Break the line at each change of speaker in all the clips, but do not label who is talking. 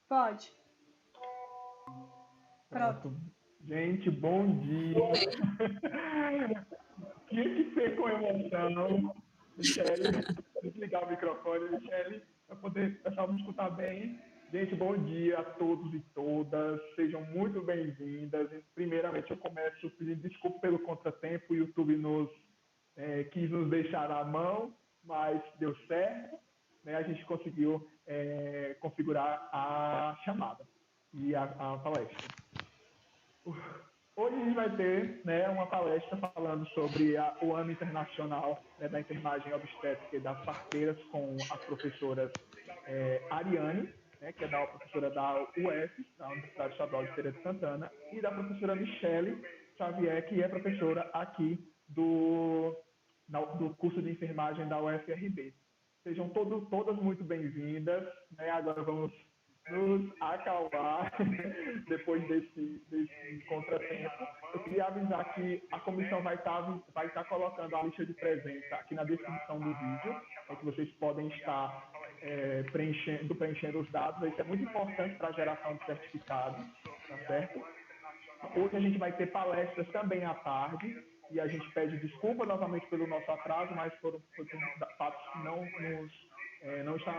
Pode. Pronto.
Pronto. Gente, bom dia. Tinha que ser com emoção. Michele, desligar o microfone, Michele, para poder o pessoal me escutar bem. Gente, bom dia a todos e todas. Sejam muito bem-vindas. Primeiramente, eu começo pedindo desculpa pelo contratempo. O YouTube quis nos deixar à mão, mas deu certo. Né? A gente conseguiu configurar a chamada e a palestra. Hoje a gente vai ter, né, uma palestra falando sobre o Ano Internacional, né, da Enfermagem Obstétrica e das Parteiras com as professoras Ariane, né, que é professora da UF, da Universidade Estadual de Feira de Santana, e da professora Michele Xavier, que é professora aqui do curso de enfermagem da UFRB. Sejam todas muito bem-vindas. Né? Agora vamos nos acalmar depois desse contratempo. Eu queria avisar que a comissão vai estar colocando a lista de presença aqui na descrição do vídeo, que vocês podem estar preenchendo os dados. Isso é muito importante para a geração de certificados, tá certo? Hoje a gente vai ter palestras também à tarde, e a gente pede desculpa novamente pelo nosso atraso, mas foram fatos que não está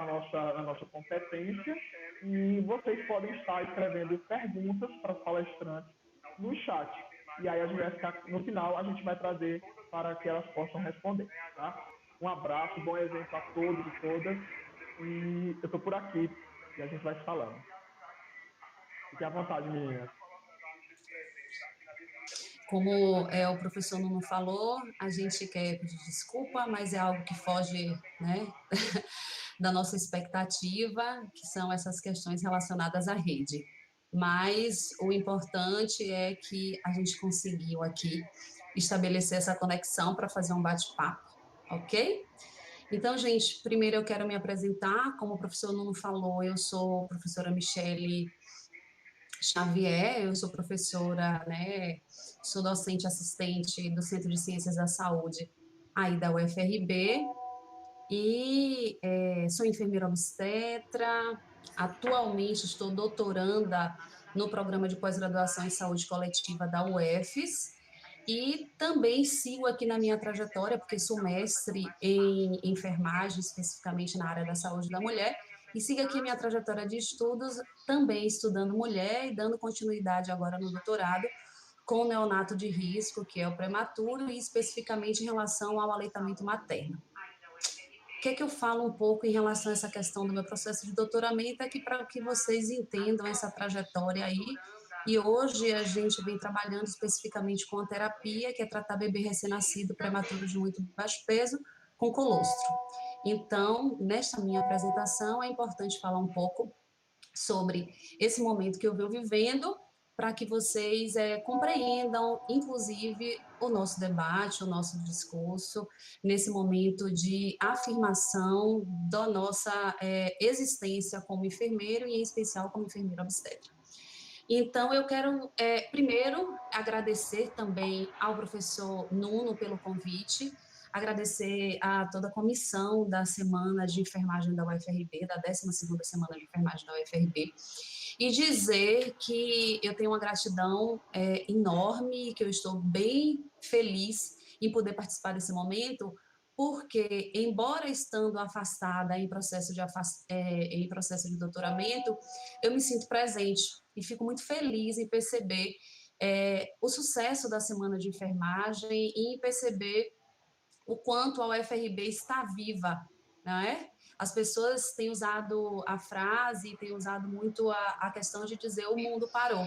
na nossa competência, e vocês podem estar escrevendo perguntas para os palestrantes no chat. E aí a gente vai ficar, no final, a gente vai trazer para que elas possam responder. Tá? Um abraço, bom evento a todos e todas, e eu estou por aqui, e a gente vai se falando. Fique à vontade, meninas.
Como o professor Nuno falou, a gente quer pedir desculpa, mas é algo que foge, né, da nossa expectativa, que são essas questões relacionadas à rede. Mas o importante é que a gente conseguiu aqui estabelecer essa conexão para fazer um bate-papo, ok? Então, gente, primeiro eu quero me apresentar. Como o professor Nuno falou, eu sou a professora Michele Xavier, eu sou professora, né, sou docente assistente do Centro de Ciências da Saúde aí da UFRB, e sou enfermeira obstetra. Atualmente estou doutoranda no programa de pós-graduação em saúde coletiva da UFES, e também sigo aqui na minha trajetória, porque sou mestre em enfermagem, especificamente na área da saúde da mulher, e sigo aqui minha trajetória de estudos, também estudando mulher e dando continuidade agora no doutorado, com o neonato de risco, que é o prematuro, e especificamente em relação ao aleitamento materno. O que é que eu falo um pouco em relação a essa questão do meu processo de doutoramento, é que para que vocês entendam essa trajetória aí, e hoje a gente vem trabalhando especificamente com a terapia, que é tratar bebê recém-nascido prematuro de muito baixo peso com colostro. Então, nesta minha apresentação, é importante falar um pouco sobre esse momento que eu venho vivendo, para que vocês compreendam, inclusive, o nosso debate, o nosso discurso, nesse momento de afirmação da nossa existência como enfermeiro, e em especial como enfermeira obstetra. Então, eu quero, primeiro, agradecer também ao professor Nuno pelo convite, agradecer a toda a comissão da Semana de Enfermagem da UFRB, da 12ª Semana de Enfermagem da UFRB, e dizer que eu tenho uma gratidão enorme, que eu estou bem feliz em poder participar desse momento, porque, embora estando afastada em processo de doutoramento, eu me sinto presente e fico muito feliz em perceber o sucesso da Semana de Enfermagem e em perceber o quanto a UFRB está viva, não é? As pessoas têm usado a frase, têm usado muito a questão de dizer o mundo parou.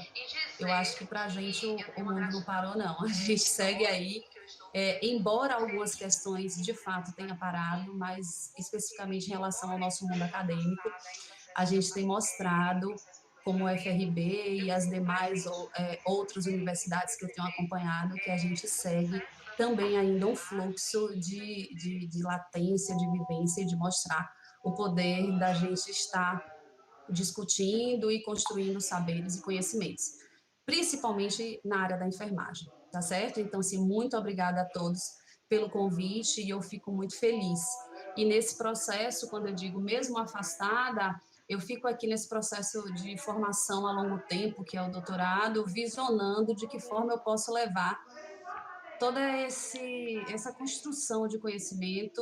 Eu acho que para a gente o mundo não parou, não. A gente segue aí, embora algumas questões de fato tenham parado, mas especificamente em relação ao nosso mundo acadêmico, a gente tem mostrado, como o FRB e as demais outras universidades que eu tenho acompanhado, que a gente segue também ainda um fluxo de latência, de vivência, e de mostrar o poder da gente estar discutindo e construindo saberes e conhecimentos, principalmente na área da enfermagem, tá certo? Então, assim, muito obrigada a todos pelo convite, e eu fico muito feliz. E nesse processo, quando eu digo mesmo afastada, eu fico aqui nesse processo de formação a longo tempo, que é o doutorado, visionando de que forma eu posso levar toda essa construção de conhecimento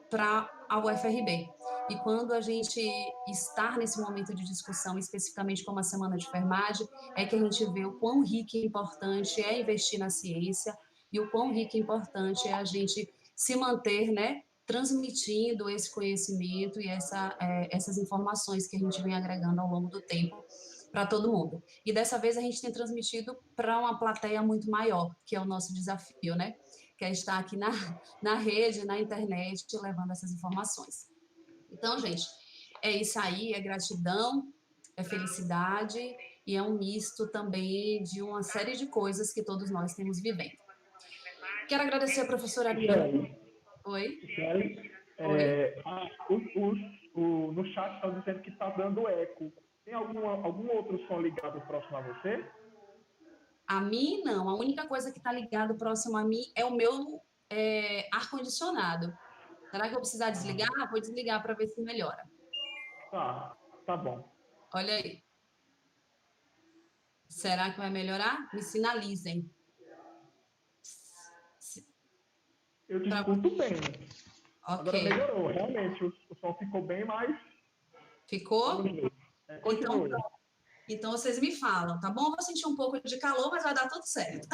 para a UFRB. E quando a gente está nesse momento de discussão, especificamente como a Semana de Enfermagem, é que a gente vê o quão rico e importante é investir na ciência e o quão rico e importante é a gente se manter, né, transmitindo esse conhecimento e essas informações que a gente vem agregando ao longo do tempo para todo mundo. E dessa vez a gente tem transmitido para uma plateia muito maior, que é o nosso desafio, né? Que é estar aqui na rede, na internet, levando essas informações. Então, gente, é isso aí, é gratidão, é felicidade e é um misto também de uma série de coisas que todos nós temos vivendo. Quero agradecer a professora Ariane. Oi?
Shelly,
Oi?
no chat estão dizendo que está dando eco. Tem algum outro som ligado próximo a você?
A mim, não. A única coisa que está ligada próximo a mim é o meu ar-condicionado. Será que eu vou precisar desligar? Vou desligar para ver se melhora.
Tá bom.
Olha aí. Será que vai melhorar? Me sinalizem.
Eu te escuto bem.
Ok.
Agora melhorou, realmente. O som ficou bem mais...
Ficou?
Continue.
Então vocês me falam, tá bom? Vou sentir um pouco de calor, mas vai dar tudo certo.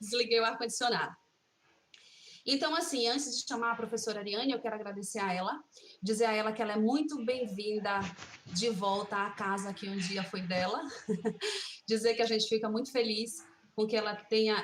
Desliguei o ar-condicionado. Então, assim, antes de chamar a professora Ariane, eu quero agradecer a ela, dizer a ela que ela é muito bem-vinda de volta à casa que um dia foi dela, dizer que a gente fica muito feliz com que ela tenha,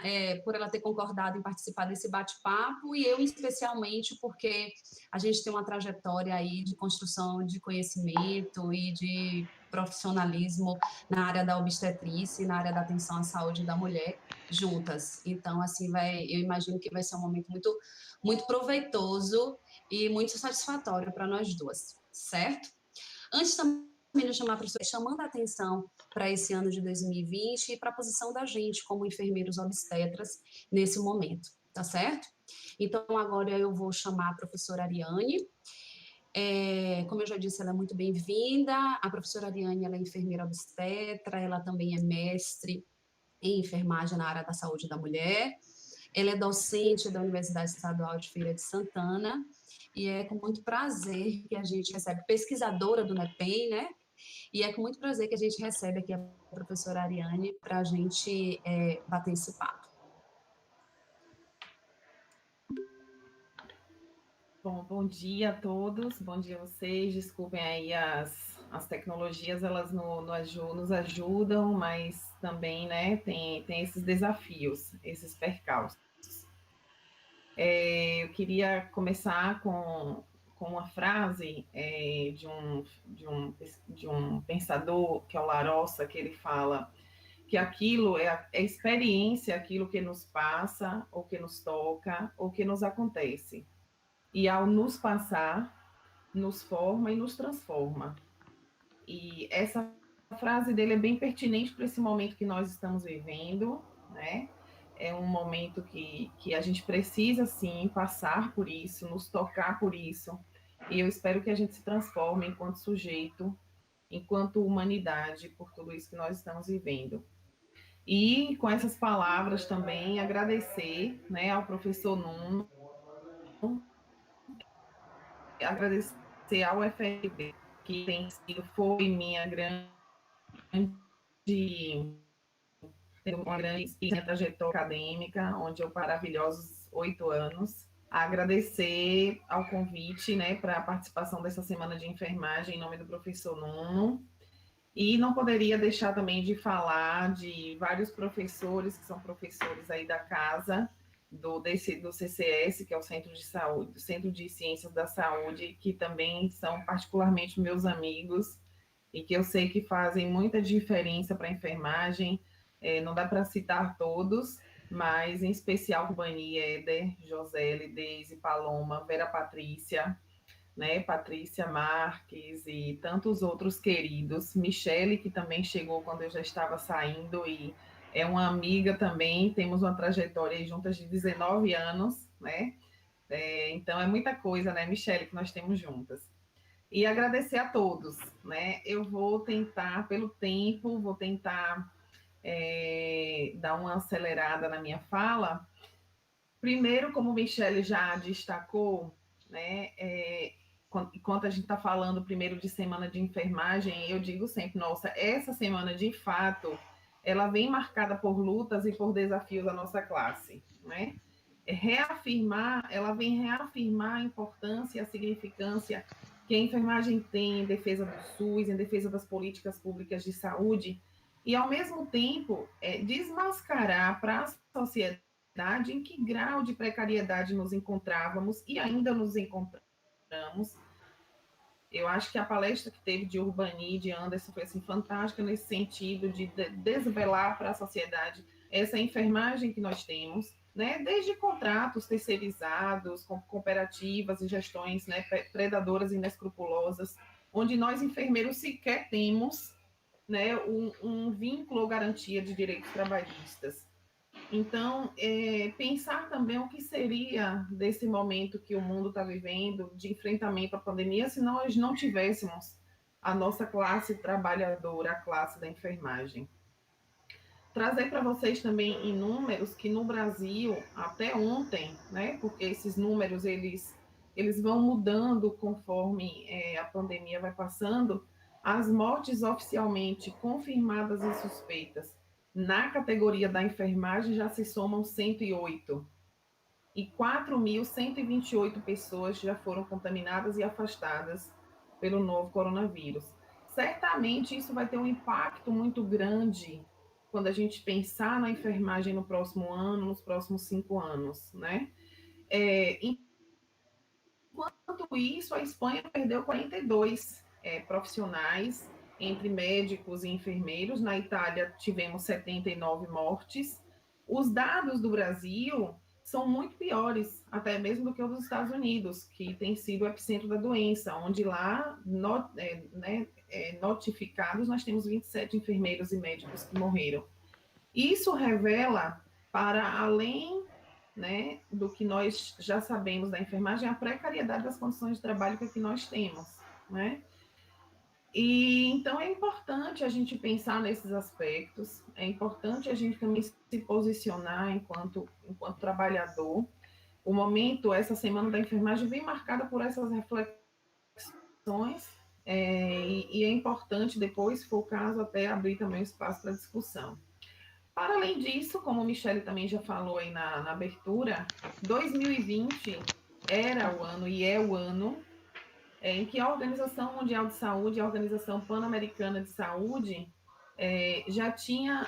por ela ter concordado em participar desse bate-papo, e eu especialmente porque a gente tem uma trajetória aí de construção de conhecimento e de profissionalismo na área da obstetrícia e na área da atenção à saúde da mulher juntas. Então, assim, eu imagino que vai ser um momento muito, muito proveitoso e muito satisfatório para nós duas, certo? Antes também de chamar a professora, chamando a atenção para esse ano de 2020 e para a posição da gente como enfermeiros obstetras nesse momento, tá certo? Então, agora eu vou chamar a professora Ariane. Como eu já disse, ela é muito bem-vinda. A professora Ariane, ela é enfermeira obstetra, ela também é mestre em enfermagem na área da saúde da mulher. Ela é docente da Universidade Estadual de Feira de Santana e é com muito prazer que a gente recebe, pesquisadora do NEPEM, né? E é com muito prazer que a gente recebe aqui a professora Ariane para a gente bater esse papo.
Bom dia a todos, bom dia a vocês, desculpem aí as tecnologias, elas nos ajudam, mas também, né, tem esses desafios, esses percalços. Eu queria começar com uma frase de um pensador, que é o Larossa, que ele fala que aquilo é a experiência, aquilo que nos passa, ou que nos toca, ou que nos acontece. E ao nos passar, nos forma e nos transforma. E essa frase dele é bem pertinente para esse momento que nós estamos vivendo, né? É um momento que a gente precisa, sim, passar por isso, nos tocar por isso. E eu espero que a gente se transforme enquanto sujeito, enquanto humanidade, por tudo isso que nós estamos vivendo. E com essas palavras também agradecer, né, ao professor Nuno, agradecer ao UFRB, que foi minha uma grande trajetória acadêmica, onde eu maravilhosos 8 anos. Agradecer ao convite, né, para a participação dessa semana de enfermagem em nome do professor Nuno. E não poderia deixar também de falar de vários professores que são professores aí da casa, do CCS, que é o Centro de Saúde, do Centro de Ciências da Saúde, que também são particularmente meus amigos e que eu sei que fazem muita diferença para a enfermagem. Não dá para citar todos, mas em especial Rubani, Éder, Josele, Deise, Paloma, Vera Patrícia, né, Patrícia Marques e tantos outros queridos. Michele, que também chegou quando eu já estava saindo e é uma amiga também, temos uma trajetória juntas de 19 anos, né? Então é muita coisa, né, Michele, que nós temos juntas. E agradecer a todos, né? Eu vou tentar, pelo tempo, vou tentar dar uma acelerada na minha fala. Primeiro, como o Michele já destacou, né? Enquanto a gente está falando primeiro de semana de enfermagem, eu digo sempre, nossa, essa semana de fato, ela vem marcada por lutas e por desafios da nossa classe, né? Ela vem reafirmar a importância e a significância que a enfermagem tem em defesa do SUS, em defesa das políticas públicas de saúde, e ao mesmo tempo desmascarar para a sociedade em que grau de precariedade nos encontrávamos e ainda nos encontramos. Eu acho que a palestra que teve de Urbani e de Anderson foi assim, fantástica nesse sentido de desvelar para a sociedade essa enfermagem que nós temos, né? Desde contratos terceirizados, com cooperativas e gestões, né, predadoras e inescrupulosas, onde nós enfermeiros sequer temos, né, um vínculo ou garantia de direitos trabalhistas. Então, pensar também o que seria desse momento que o mundo está vivendo de enfrentamento à pandemia se nós não tivéssemos a nossa classe trabalhadora, a classe da enfermagem. Trazer para vocês também em números que no Brasil, até ontem, né, porque esses números eles vão mudando conforme a pandemia vai passando, as mortes oficialmente confirmadas e suspeitas na categoria da enfermagem já se somam 108 e 4.128 pessoas já foram contaminadas e afastadas pelo novo coronavírus. Certamente isso vai ter um impacto muito grande quando a gente pensar na enfermagem no próximo ano, nos próximos 5 anos, né? Enquanto isso, a Espanha perdeu 42 profissionais, entre médicos e enfermeiros. Na Itália, tivemos 79 mortes. Os dados do Brasil são muito piores, até mesmo do que os dos Estados Unidos, que tem sido o epicentro da doença, onde lá, notificados, nós temos 27 enfermeiros e médicos que morreram. Isso revela, para além, né, do que nós já sabemos da enfermagem, a precariedade das condições de trabalho que nós temos, né? E então é importante a gente pensar nesses aspectos, é importante a gente também se posicionar enquanto trabalhador. O momento, essa semana da enfermagem, vem marcada por essas reflexões, e é importante depois, se for o caso, até abrir também espaço para discussão. Para além disso, como o Michele também já falou aí na abertura, 2020 era o ano e é o ano em que a Organização Mundial de Saúde e a Organização Pan-Americana de Saúde já tinha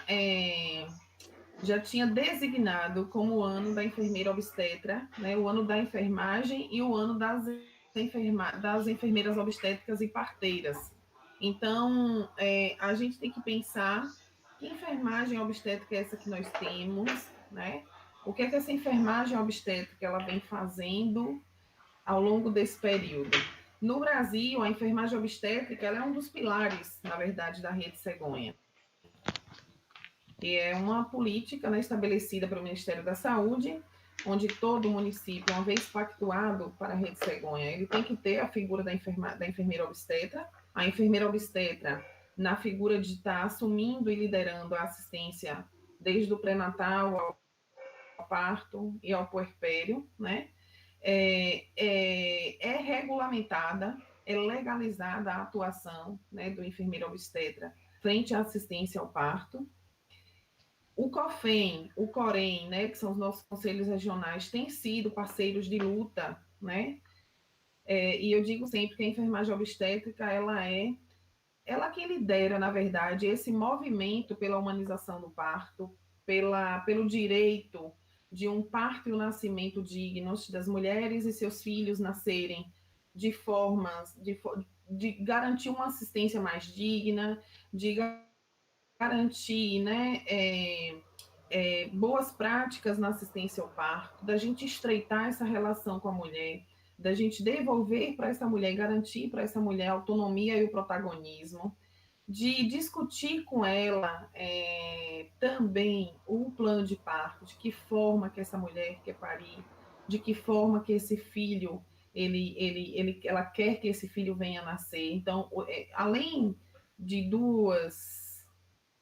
designado como o ano da enfermeira obstetra, né, o ano da enfermagem e o ano das enfermeiras obstétricas e parteiras. Então, a gente tem que pensar que enfermagem obstétrica é essa que nós temos, né? O que é que essa enfermagem obstétrica ela vem fazendo ao longo desse período? No Brasil, a enfermagem obstétrica ela é um dos pilares, na verdade, da Rede Cegonha. E é uma política, né, estabelecida pelo Ministério da Saúde, onde todo município, uma vez pactuado para a Rede Cegonha, ele tem que ter a figura da enfermeira obstetra. A enfermeira obstetra, na figura de estar assumindo e liderando a assistência desde o pré-natal ao parto e ao puerpério, né? É regulamentada, é legalizada a atuação, né, do enfermeiro obstetra frente à assistência ao parto. O COFEM, o COREM, né, que são os nossos conselhos regionais, têm sido parceiros de luta, né? E eu digo sempre que a enfermagem obstétrica, ela quem lidera, na verdade, esse movimento pela humanização do parto, pelo direito de um parto e um nascimento dignos, das mulheres e seus filhos nascerem de formas, de garantir uma assistência mais digna, de garantir, né, boas práticas na assistência ao parto, da gente estreitar essa relação com a mulher, da gente devolver para essa mulher, garantir para essa mulher a autonomia e o protagonismo, de discutir com ela também o plano de parto, de que forma que essa mulher quer parir, de que forma que esse filho ela quer que esse filho venha a nascer. Então, além de duas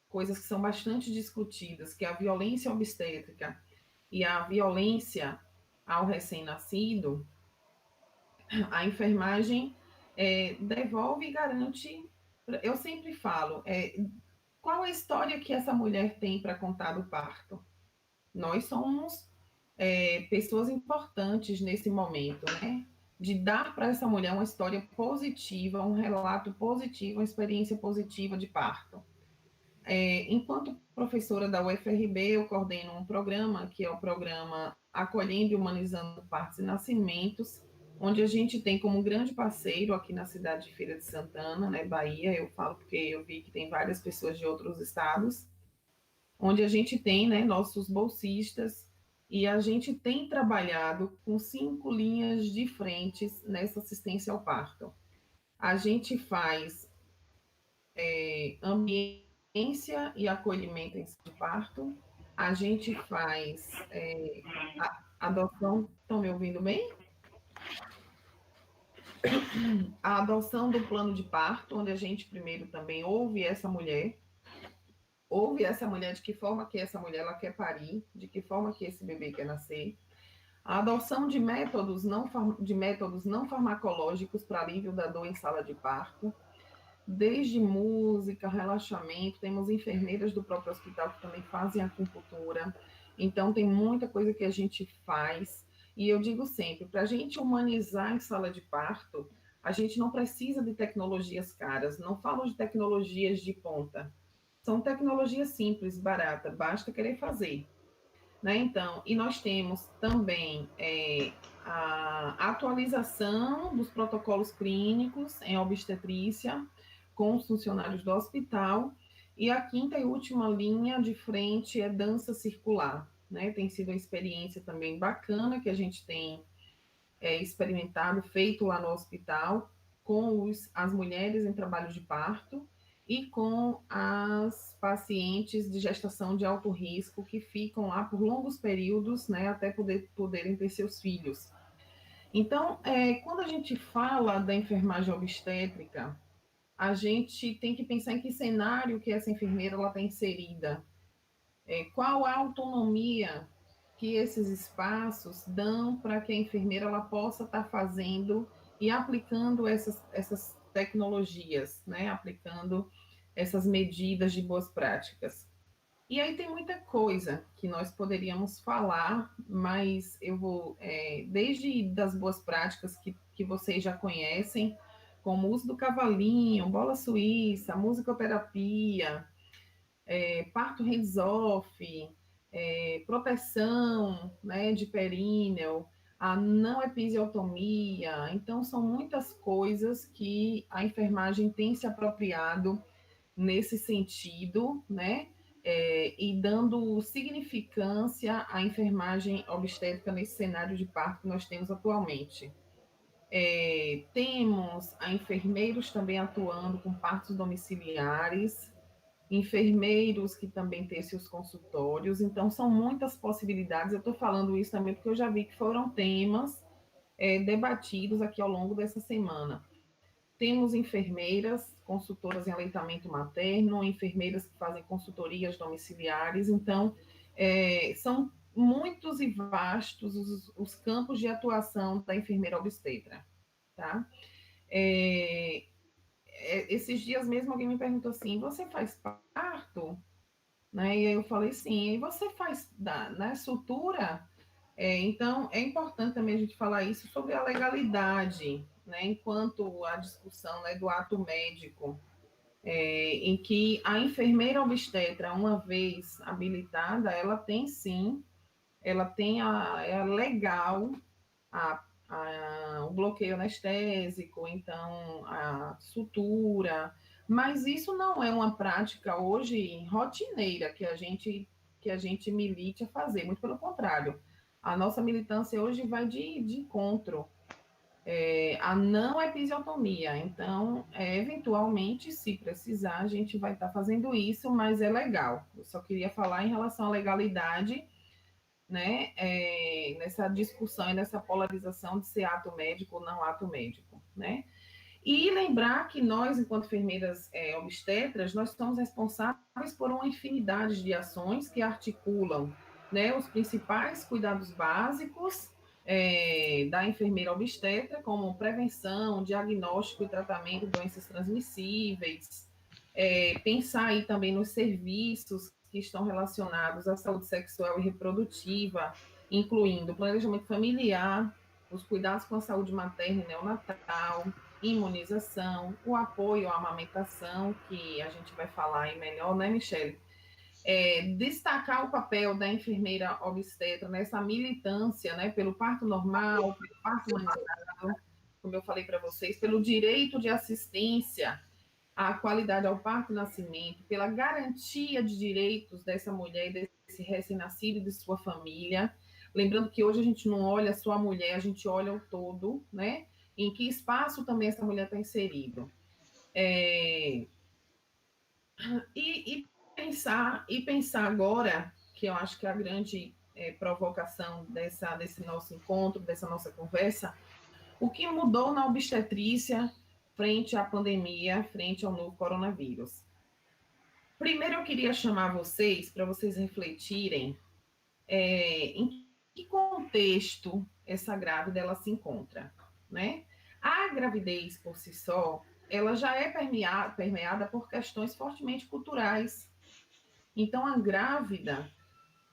coisas que são bastante discutidas, que é a violência obstétrica e a violência ao recém-nascido, a enfermagem devolve e garante. Eu sempre falo, qual a história que essa mulher tem para contar do parto? Nós somos pessoas importantes nesse momento, né? De dar para essa mulher uma história positiva, um relato positivo, uma experiência positiva de parto. Enquanto professora da UFRB, eu coordeno um programa, que é o programa Acolhendo e Humanizando Partos e Nascimentos, onde a gente tem como grande parceiro aqui na cidade de Feira de Santana, né, Bahia, eu falo porque eu vi que tem várias pessoas de outros estados, onde a gente tem, né, nossos bolsistas, e a gente tem trabalhado com 5 linhas de frentes nessa assistência ao parto. A gente faz ambiência e acolhimento em de parto, a gente faz adoção, estão me ouvindo bem? A adoção do plano de parto, onde a gente primeiro também ouve essa mulher de que forma que essa mulher ela quer parir, de que forma que esse bebê quer nascer. A adoção de métodos não farmacológicos para alívio da dor em sala de parto, desde música, relaxamento, temos enfermeiras do próprio hospital que também fazem acupuntura, então tem muita coisa que a gente faz, e eu digo sempre, para a gente humanizar em sala de parto, a gente não precisa de tecnologias caras, não falo de tecnologias de ponta, são tecnologias simples, baratas, basta querer fazer. Né? Então, e nós temos também a atualização dos protocolos clínicos em obstetrícia com os funcionários do hospital, e a quinta e última linha de frente é dança circular. Né? Tem sido uma experiência também bacana que a gente tem experimentado, feito lá no hospital, com as mulheres em trabalho de parto, e com as pacientes de gestação de alto risco que ficam lá por longos períodos, né, até poderem ter seus filhos. Então, quando a gente fala da enfermagem obstétrica, a gente tem que pensar em que cenário que essa enfermeira está inserida, qual a autonomia que esses espaços dão para que a enfermeira ela possa estar fazendo e aplicando essas tecnologias, né? Aplicando essas medidas de boas práticas. E aí tem muita coisa que nós poderíamos falar, mas eu vou, desde das boas práticas que vocês já conhecem, como o uso do cavalinho, bola suíça, musicoterapia, parto hands-off, proteção, né, de períneo, a não episiotomia. Então, são muitas coisas que a enfermagem tem se apropriado nesse sentido, né? E dando significância à enfermagem obstétrica nesse cenário de parto que nós temos atualmente. Temos a enfermeiros também atuando com partos domiciliares, enfermeiros que também têm seus consultórios, então são muitas possibilidades. Eu estou falando isso também porque eu já vi que foram temas debatidos aqui ao longo dessa semana. Temos enfermeiras, consultoras em aleitamento materno, enfermeiras que fazem consultorias domiciliares, então são muitos e vastos os campos de atuação da enfermeira obstetra, tá? Esses dias mesmo alguém me perguntou assim, você faz parto? Né? E aí eu falei sim, e você faz né, sutura? Então, é importante também a gente falar isso sobre a legalidade, né, enquanto a discussão, né, do ato médico, em que a enfermeira obstetra, uma vez habilitada, ela tem sim, ela tem é legal o bloqueio anestésico, então a sutura, mas isso não é uma prática hoje rotineira que a gente milite a fazer, muito pelo contrário. A nossa militância hoje vai de encontro a não episiotomia. Então, eventualmente, se precisar, a gente vai estar fazendo isso, mas é legal. Eu só queria falar em relação à legalidade né, nessa discussão e nessa polarização de ser ato médico ou não ato médico, né? E lembrar que nós, enquanto enfermeiras obstetras, nós somos responsáveis por uma infinidade de ações que articulam, né, os principais cuidados básicos da enfermeira obstetra, como prevenção, diagnóstico e tratamento de doenças transmissíveis, pensar aí também nos serviços que estão relacionados à saúde sexual e reprodutiva, incluindo planejamento familiar, os cuidados com a saúde materna e neonatal, imunização, o apoio à amamentação, que a gente vai falar aí melhor, né, Michele? Destacar o papel da enfermeira obstetra nessa militância, né, pelo parto normal, pelo parto humanizado, como eu falei para vocês, pelo direito de assistência à qualidade ao parto e nascimento, pela garantia de direitos dessa mulher e desse recém-nascido e de sua família. Lembrando que hoje a gente não olha só a mulher, a gente olha o todo, né? Em que espaço também essa mulher está inserida. E pensar agora, que eu acho que é a grande provocação desse nosso encontro, dessa nossa conversa, o que mudou na obstetrícia frente à pandemia, frente ao novo coronavírus. Primeiro, eu queria chamar vocês para vocês refletirem em que contexto essa grávida ela se encontra, né? A gravidez por si só, ela já é permeada por questões fortemente culturais. Então, a grávida,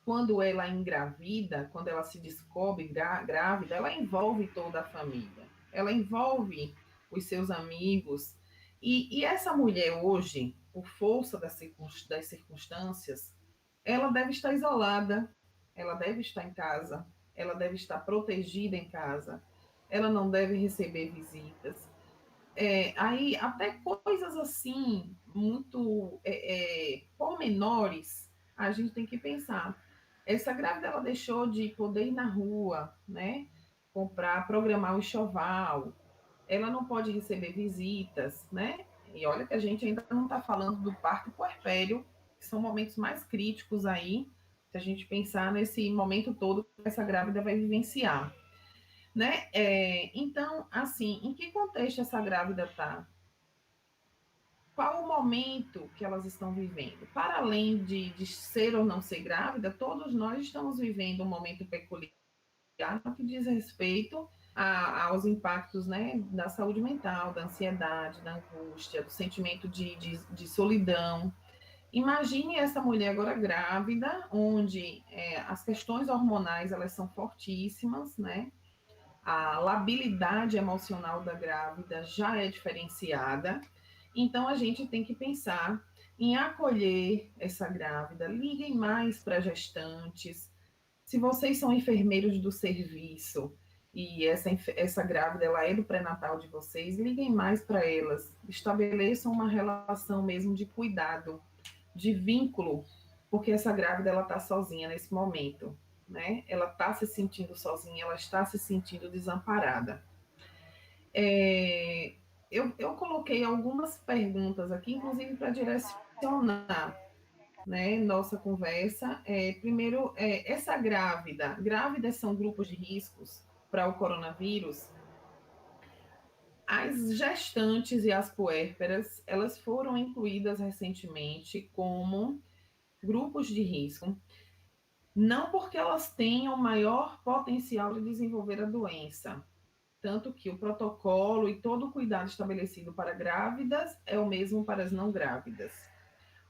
quando ela engravida, quando ela se descobre grávida, ela envolve toda a família, ela envolve os seus amigos. E essa mulher hoje, por força das circunstâncias, ela deve estar isolada, ela deve estar em casa, ela deve estar protegida em casa, ela não deve receber visitas. Aí, até coisas assim, muito pormenores, a gente tem que pensar. Essa grávida, ela deixou de poder ir na rua, né? Comprar, programar o enxoval, ela não pode receber visitas, né? E olha que a gente ainda não está falando do parto puerpério, que são momentos mais críticos aí, se a gente pensar nesse momento todo que essa grávida vai vivenciar, né? Então, assim, em que contexto essa grávida está? Qual o momento que elas estão vivendo? Para além de ser ou não ser grávida, todos nós estamos vivendo um momento peculiar no que diz respeito aos impactos, né, da saúde mental, da ansiedade, da angústia, do sentimento de solidão. Imagine essa mulher agora grávida, onde as questões hormonais elas são fortíssimas, né? A labilidade emocional da grávida já é diferenciada. Então, a gente tem que pensar em acolher essa grávida. Liguem mais para gestantes. Se vocês são enfermeiros do serviço e essa grávida ela é do pré-natal de vocês, liguem mais para elas. Estabeleçam uma relação mesmo de cuidado, de vínculo, porque essa grávida ela está sozinha nesse momento, né? Ela está se sentindo sozinha, ela está se sentindo desamparada. Eu coloquei algumas perguntas aqui, inclusive para direcionar, né, nossa conversa. Primeiro, essa grávidas são grupos de riscos para o coronavírus. As gestantes e as puérperas, elas foram incluídas recentemente como grupos de risco, não porque elas tenham maior potencial de desenvolver a doença, tanto que o protocolo e todo o cuidado estabelecido para grávidas é o mesmo para as não grávidas.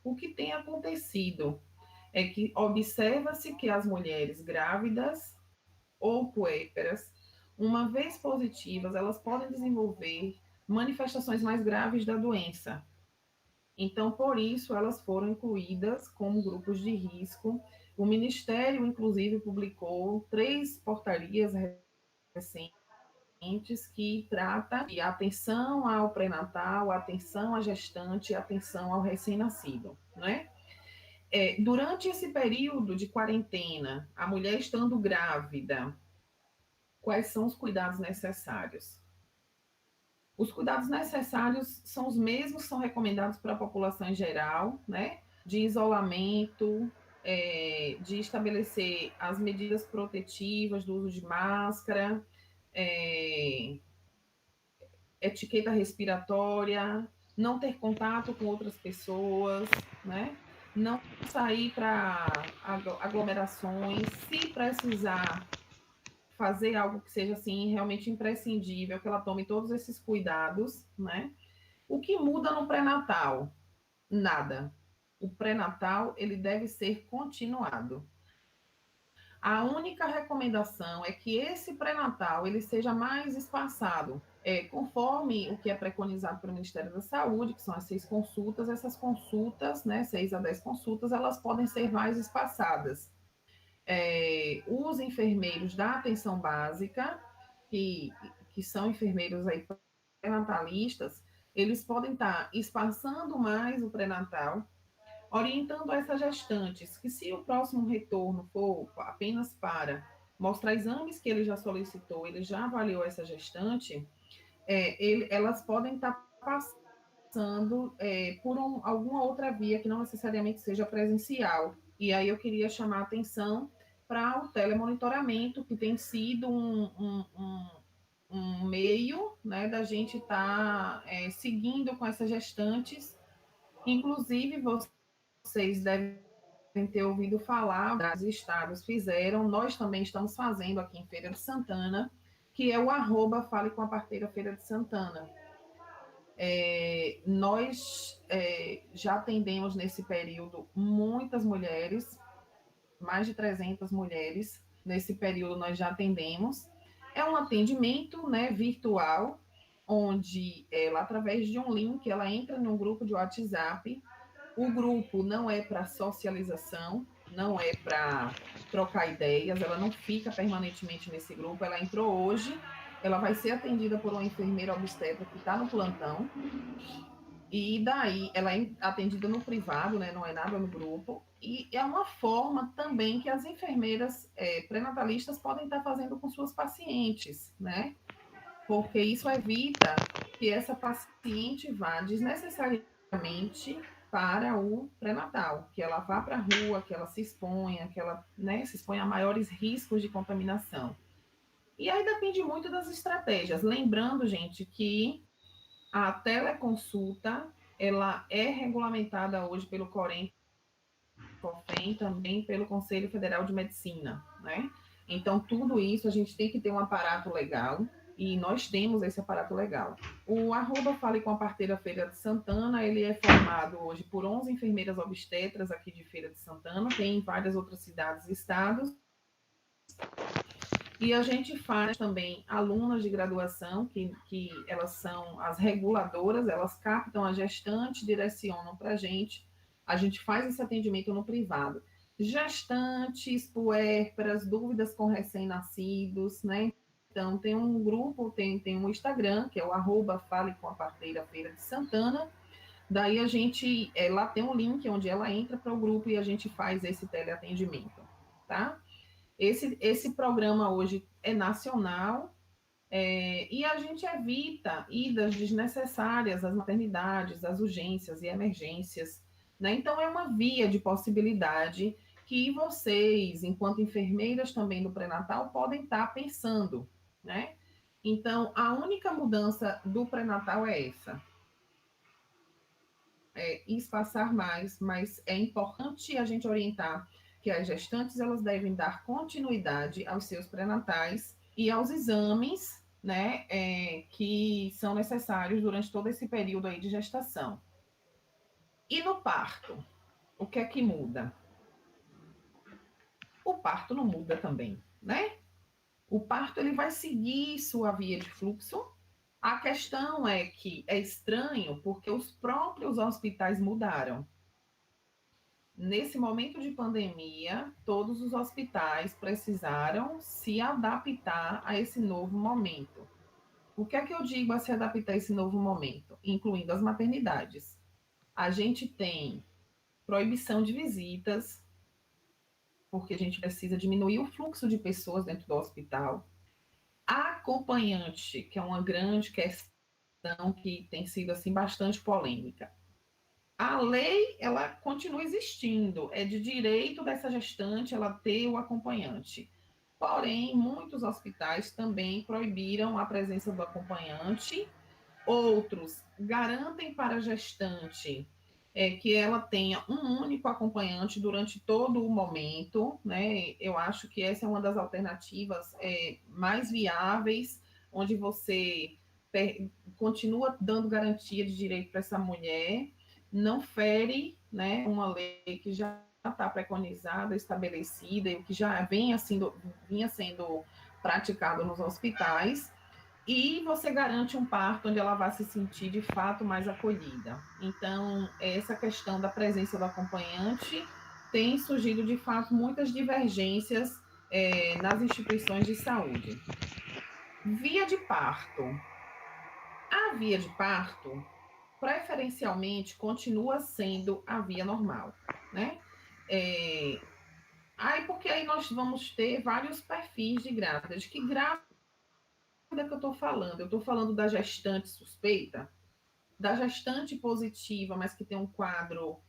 O que tem acontecido é que observa-se que as mulheres grávidas ou puérperas, uma vez positivas, elas podem desenvolver manifestações mais graves da doença. Então, por isso, elas foram incluídas como grupos de risco. O Ministério, inclusive, publicou 3 portarias recentes que trata de atenção ao pré-natal, atenção à gestante, atenção ao recém-nascido, né? Durante esse período de quarentena, a mulher estando grávida, quais são os cuidados necessários? Os cuidados necessários são os mesmos que são recomendados para a população em geral, né? De isolamento, de estabelecer as medidas protetivas do uso de máscara, etiqueta respiratória, não ter contato com outras pessoas, né? Não sair para aglomerações, se precisar fazer algo que seja assim realmente imprescindível, que ela tome todos esses cuidados, né? O que muda no pré-natal? Nada. O pré-natal ele deve ser continuado. A única recomendação é que esse pré-natal ele seja mais espaçado, conforme o que é preconizado pelo Ministério da Saúde, que são as 6 consultas. Essas consultas, né, 6 a 10 consultas, elas podem ser mais espaçadas. Os enfermeiros da atenção básica, que são enfermeiros aí pré-natalistas, eles podem estar espaçando mais o pré-natal, orientando essas gestantes que, se o próximo retorno for apenas para mostrar exames que ele já solicitou, ele já avaliou essa gestante, elas podem estar passando por alguma outra via que não necessariamente seja presencial. E aí eu queria chamar a atenção para o telemonitoramento, que tem sido um meio, né, da gente estar seguindo com essas gestantes. Inclusive, vocês devem ter ouvido falar, os estados fizeram, nós também estamos fazendo aqui em Feira de Santana, que é o @Fale com a Parteira Feira de Santana. Nós já atendemos nesse período muitas mulheres, mais de 300 mulheres, nesse período nós já atendemos. É um atendimento, né, virtual, onde ela, através de um link, ela entra num grupo de WhatsApp. O grupo não é para socialização, não é para trocar ideias, ela não fica permanentemente nesse grupo. Ela entrou hoje, ela vai ser atendida por uma enfermeira obstetra que está no plantão, e daí ela é atendida no privado, né? Não é nada no grupo. E é uma forma também que as enfermeiras pré-natalistas podem estar fazendo com suas pacientes, né? Porque isso evita que essa paciente vá desnecessariamente para o pré-natal, que ela vá para a rua, que ela se exponha, que ela, né, se exponha a maiores riscos de contaminação. E aí depende muito das estratégias. Lembrando, gente, que a teleconsulta, ela é regulamentada hoje pelo Corém, COFEM, também pelo Conselho Federal de Medicina, né? Então, tudo isso a gente tem que ter um aparato legal, e nós temos esse aparato legal. O @Fale com a Parteira Feira de Santana, ele é formado hoje por 11 enfermeiras obstetras aqui de Feira de Santana, tem em várias outras cidades e estados. E a gente faz também alunas de graduação, que elas são as reguladoras, elas captam a gestante, direcionam para a gente faz esse atendimento no privado. Gestantes, puérperas, dúvidas com recém-nascidos, né? Então, tem um grupo, tem um Instagram, que é o @Fale com a Parteira Feira de Santana. Daí a gente, lá tem um link onde ela entra para o grupo e a gente faz esse teleatendimento, tá? Esse programa hoje é nacional, e a gente evita idas desnecessárias às maternidades, às urgências e emergências, né? Então, é uma via de possibilidade que vocês, enquanto enfermeiras também do pré-natal, podem estar pensando, né? Então, a única mudança do pré-natal é essa, espaçar mais, mas é importante a gente orientar que as gestantes elas devem dar continuidade aos seus pré-natais e aos exames, né, que são necessários durante todo esse período aí de gestação. E no parto, o que é que muda? O parto não muda também, né? O parto ele vai seguir sua via de fluxo. A questão é que é estranho porque os próprios hospitais mudaram. Nesse momento de pandemia, todos os hospitais precisaram se adaptar a esse novo momento. O que é que eu digo a se adaptar a esse novo momento? Incluindo as maternidades. A gente tem proibição de visitas, porque a gente precisa diminuir o fluxo de pessoas dentro do hospital. A acompanhante, que é uma grande questão que tem sido assim bastante polêmica. A lei, ela continua existindo, é de direito dessa gestante ela ter o acompanhante. Porém, muitos hospitais também proibiram a presença do acompanhante, outros garantem para a gestante que ela tenha um único acompanhante durante todo o momento, né? Eu acho que essa é uma das alternativas mais viáveis, onde você continua dando garantia de direito para essa mulher, não fere, né, uma lei que já está preconizada, estabelecida e o que já vinha sendo praticado nos hospitais, e você garante um parto onde ela vai se sentir de fato mais acolhida. Então, essa questão da presença do acompanhante tem surgido de fato muitas divergências nas instituições de saúde. Via de parto. A via de parto, preferencialmente, continua sendo a via normal, né? Porque aí nós vamos ter vários perfis de grávidas. Que grávida que eu estou falando? Eu estou falando da gestante suspeita, da gestante positiva, mas que tem um quadro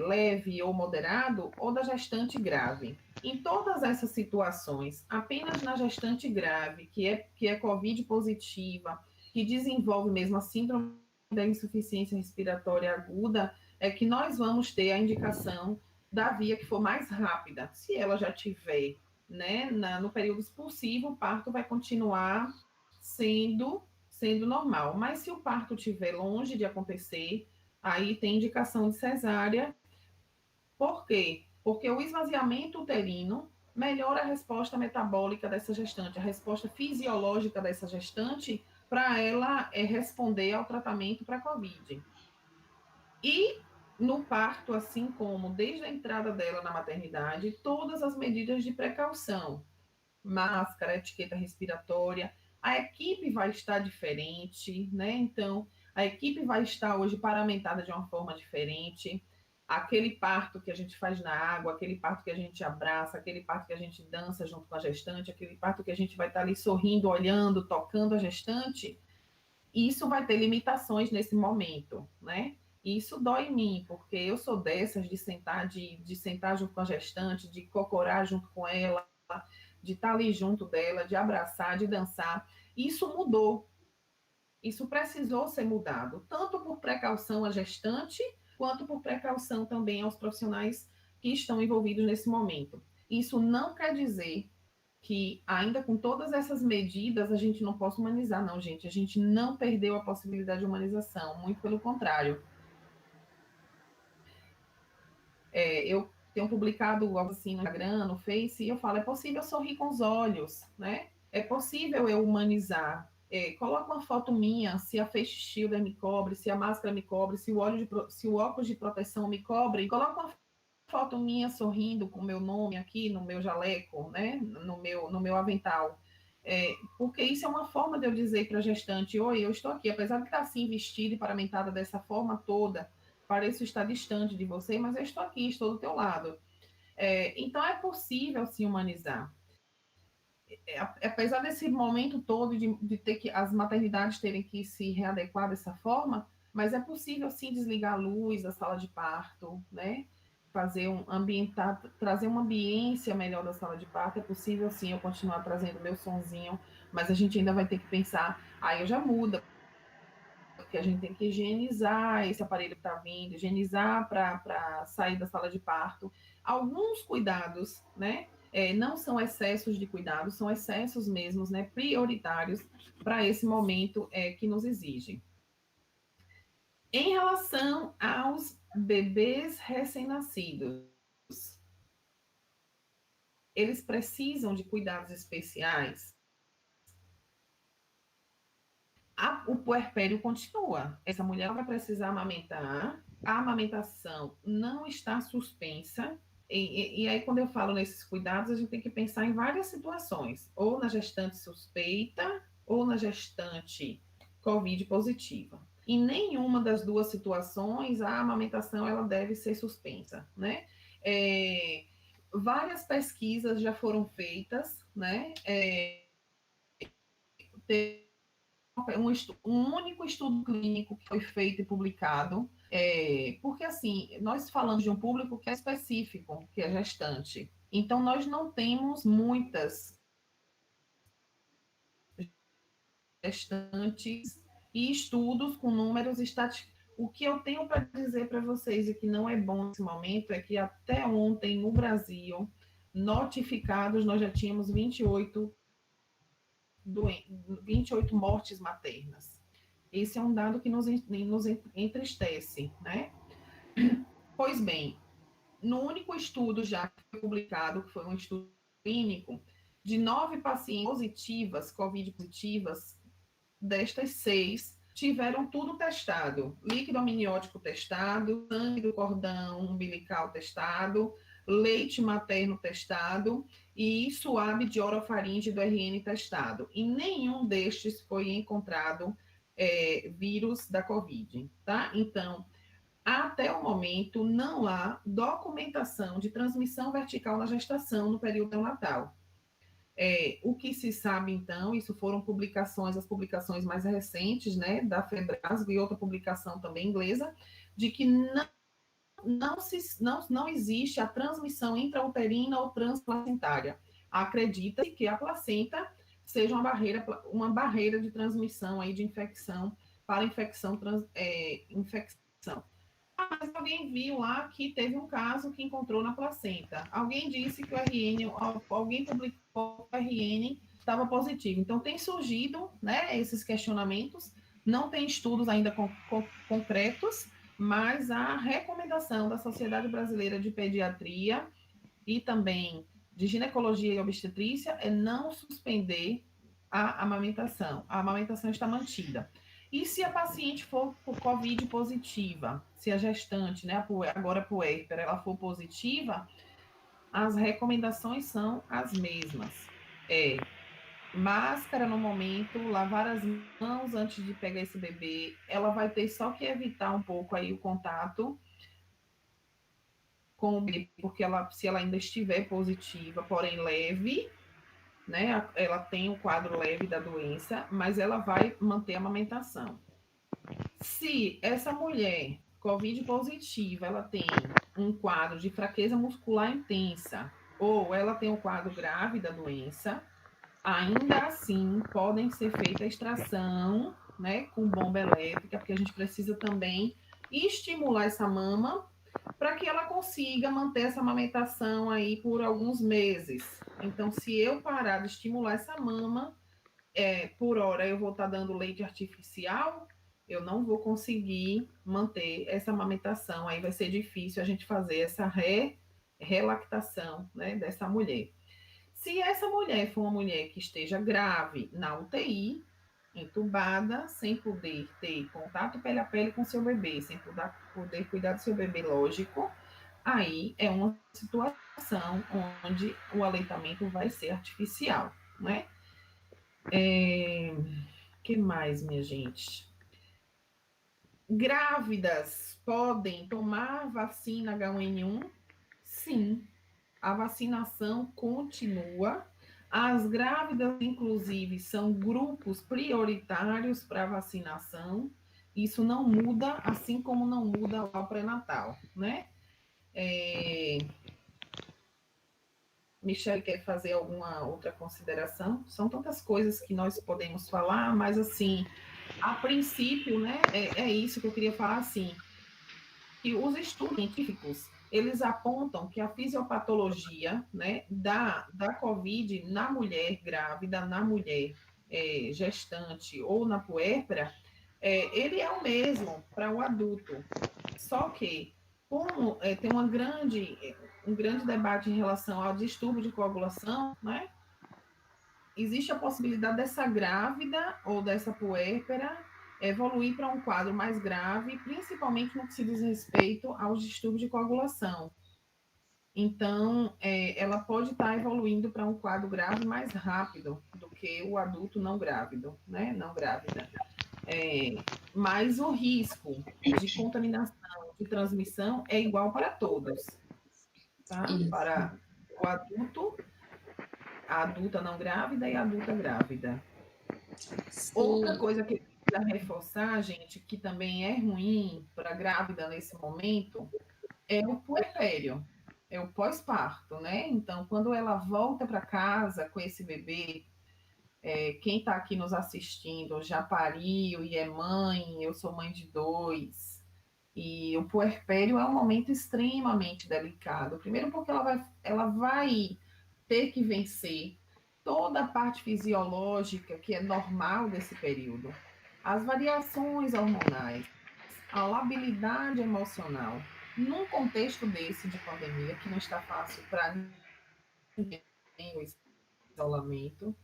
leve ou moderado, ou da gestante grave. Em todas essas situações, apenas na gestante grave, que é COVID positiva, que desenvolve mesmo a síndrome da insuficiência respiratória aguda, é que nós vamos ter a indicação da via que for mais rápida. Se ela já tiver, né, no período expulsivo, o parto vai continuar sendo normal. Mas se o parto estiver longe de acontecer, aí tem indicação de cesárea. Por quê? Porque o esvaziamento uterino melhora a resposta metabólica dessa gestante, a resposta fisiológica dessa gestante para ela responder ao tratamento para a COVID. E no parto, assim como desde a entrada dela na maternidade, todas as medidas de precaução, máscara, etiqueta respiratória, a equipe vai estar diferente, né? Então, a equipe vai estar hoje paramentada de uma forma diferente. Aquele parto que a gente faz na água, aquele parto que a gente abraça, aquele parto que a gente dança junto com a gestante, aquele parto que a gente vai estar ali sorrindo, olhando, tocando a gestante, isso vai ter limitações nesse momento, né? E isso dói em mim, porque eu sou dessas de sentar junto com a gestante, de cocorar junto com ela, de estar ali junto dela, de abraçar, de dançar. Isso mudou. Isso precisou ser mudado, tanto por precaução à gestante, quanto por precaução também aos profissionais que estão envolvidos nesse momento. Isso não quer dizer que, ainda com todas essas medidas, a gente não possa humanizar, não, gente. A gente não perdeu a possibilidade de humanização, muito pelo contrário. Eu tenho publicado algo assim no Instagram, no Face, e eu falo, é possível sorrir com os olhos, né? É possível eu humanizar. Coloca uma foto minha, se a face shield me cobre, se a máscara me cobre, se o óculos de proteção me cobre. Coloca uma foto minha sorrindo com o meu nome aqui no meu jaleco, né? No meu avental. Porque isso é uma forma de eu dizer para a gestante, oi, eu estou aqui, apesar de estar assim vestida e paramentada dessa forma toda, pareço estar distante de você, mas eu estou aqui, estou do teu lado. Então, é possível se humanizar. Apesar desse momento todo de ter que as maternidades terem que se readequar dessa forma, mas é possível sim desligar a luz da sala de parto, né? Trazer uma ambiência melhor da sala de parto. É possível sim eu continuar trazendo meu sonzinho, mas a gente ainda vai ter que pensar, aí eu já muda, porque a gente tem que higienizar esse aparelho que está vindo, higienizar para sair da sala de parto. Alguns cuidados, né? Não são excessos de cuidado, são excessos mesmos, né? Prioritários para esse momento que nos exige. Em relação aos bebês recém-nascidos, eles precisam de cuidados especiais? O puerpério continua. Essa mulher vai precisar amamentar. A amamentação não está suspensa. E aí, quando eu falo nesses cuidados, a gente tem que pensar em várias situações. Ou na gestante suspeita, ou na gestante COVID positiva. Em nenhuma das duas situações, a amamentação ela deve ser suspensa, né? Várias pesquisas já foram feitas, né? Um único estudo clínico que foi feito e publicado Porque, assim, nós falamos de um público que é específico, que é gestante. Então, nós não temos muitas gestantes e estudos com números estatísticos. O que eu tenho para dizer para vocês e que não é bom nesse momento é que até ontem, no Brasil, notificados, nós já tínhamos 28 mortes maternas. Esse é um dado que nos entristece, né? Pois bem, no único estudo já que foi publicado, que foi um estudo clínico, de 9 pacientes positivas, Covid positivas, destas 6 tiveram tudo testado: líquido amniótico testado, sangue do cordão umbilical testado, leite materno testado e suave de orofaringe do RN testado. E nenhum destes foi encontrado vírus da Covid, tá? Então, até o momento, não há documentação de transmissão vertical na gestação no período neonatal. O que se sabe, então, isso foram as publicações mais recentes, né, da FEBRASGO e outra publicação também inglesa, de que não existe a transmissão intrauterina ou transplacentária. Acredita-se que a placenta seja uma barreira de transmissão aí de infecção para infecção. Mas alguém viu lá que teve um caso que encontrou na placenta. Alguém disse que o RN, alguém publicou que o RN estava positivo. Então, tem surgido, né, esses questionamentos. Não tem estudos ainda concretos, mas a recomendação da Sociedade Brasileira de Pediatria e também de Ginecologia e Obstetrícia é não suspender a amamentação. A amamentação está mantida. E se a paciente for por COVID positiva, se a gestante, né, agora puérpera, ela for positiva, as recomendações são as mesmas. Máscara no momento, lavar as mãos antes de pegar esse bebê. Ela vai ter só que evitar um pouco aí o contato com o bebê, porque se ela ainda estiver positiva, porém leve, né? Ela tem o quadro leve da doença, mas ela vai manter a amamentação. Se essa mulher COVID positiva, ela tem um quadro de fraqueza muscular intensa, ou ela tem um quadro grave da doença, ainda assim podem ser feita a extração, né, com bomba elétrica, porque a gente precisa também estimular essa mama para que ela consiga manter essa amamentação aí por alguns meses. Então, se eu parar de estimular essa mama, por hora eu vou estar dando leite artificial, eu não vou conseguir manter essa amamentação. Aí vai ser difícil a gente fazer essa relactação, né, dessa mulher. Se essa mulher for uma mulher que esteja grave na UTI, entubada, sem poder ter contato pele a pele com seu bebê, sem poder cuidar do seu bebê, lógico, aí é uma situação onde o aleitamento vai ser artificial, né? Que mais, minha gente? Grávidas podem tomar vacina H1N1? Sim, a vacinação continua. As grávidas, inclusive, são grupos prioritários para vacinação. Isso não muda, assim como não muda o pré-natal, né? Michele quer fazer alguma outra consideração? São tantas coisas que nós podemos falar, mas, assim, a princípio, né, é isso que eu queria falar, assim, que os estudos científicos, eles apontam que a fisiopatologia, né, da COVID na mulher grávida, na mulher gestante ou na puérpera, ele é o mesmo para o adulto. Só que, como tem um grande debate em relação ao distúrbio de coagulação, né, existe a possibilidade dessa grávida ou dessa puérpera evoluir para um quadro mais grave, principalmente no que se diz respeito aos distúrbios de coagulação. Então, ela pode estar evoluindo para um quadro grave mais rápido do que o adulto não grávido, né? Não grávida. Mas o risco de contaminação, de transmissão, é igual para todos, tá?
Isso.
Para o adulto, a adulta não grávida e a adulta grávida.
Sim.
Outra coisa que precisa reforçar, gente, que também é ruim para a grávida nesse momento, é o puerpério, é o pós-parto, né? Então, quando ela volta para casa com esse bebê, quem está aqui nos assistindo já pariu e é mãe, eu sou mãe de 2, e o puerpério é um momento extremamente delicado. Primeiro porque ela vai ter que vencer toda a parte fisiológica que é normal desse período. As variações hormonais, a labilidade emocional. Num contexto desse de pandemia, que não está fácil para ninguém, o isolamento,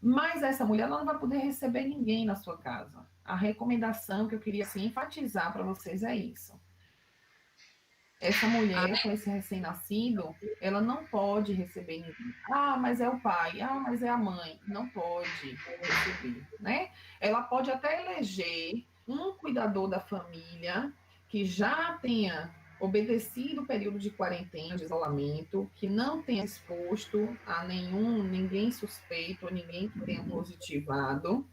mas essa mulher ela não vai poder receber ninguém na sua casa. A recomendação que eu queria assim, enfatizar para vocês é isso. Essa mulher com esse recém-nascido, ela não pode receber ninguém. Ah, mas é o pai. Ah, mas é a mãe. Não pode receber, né? Ela pode até eleger um cuidador da família que já tenha obedecido o período de quarentena, de isolamento, que não tenha exposto a ninguém suspeito, ninguém que tenha positivado.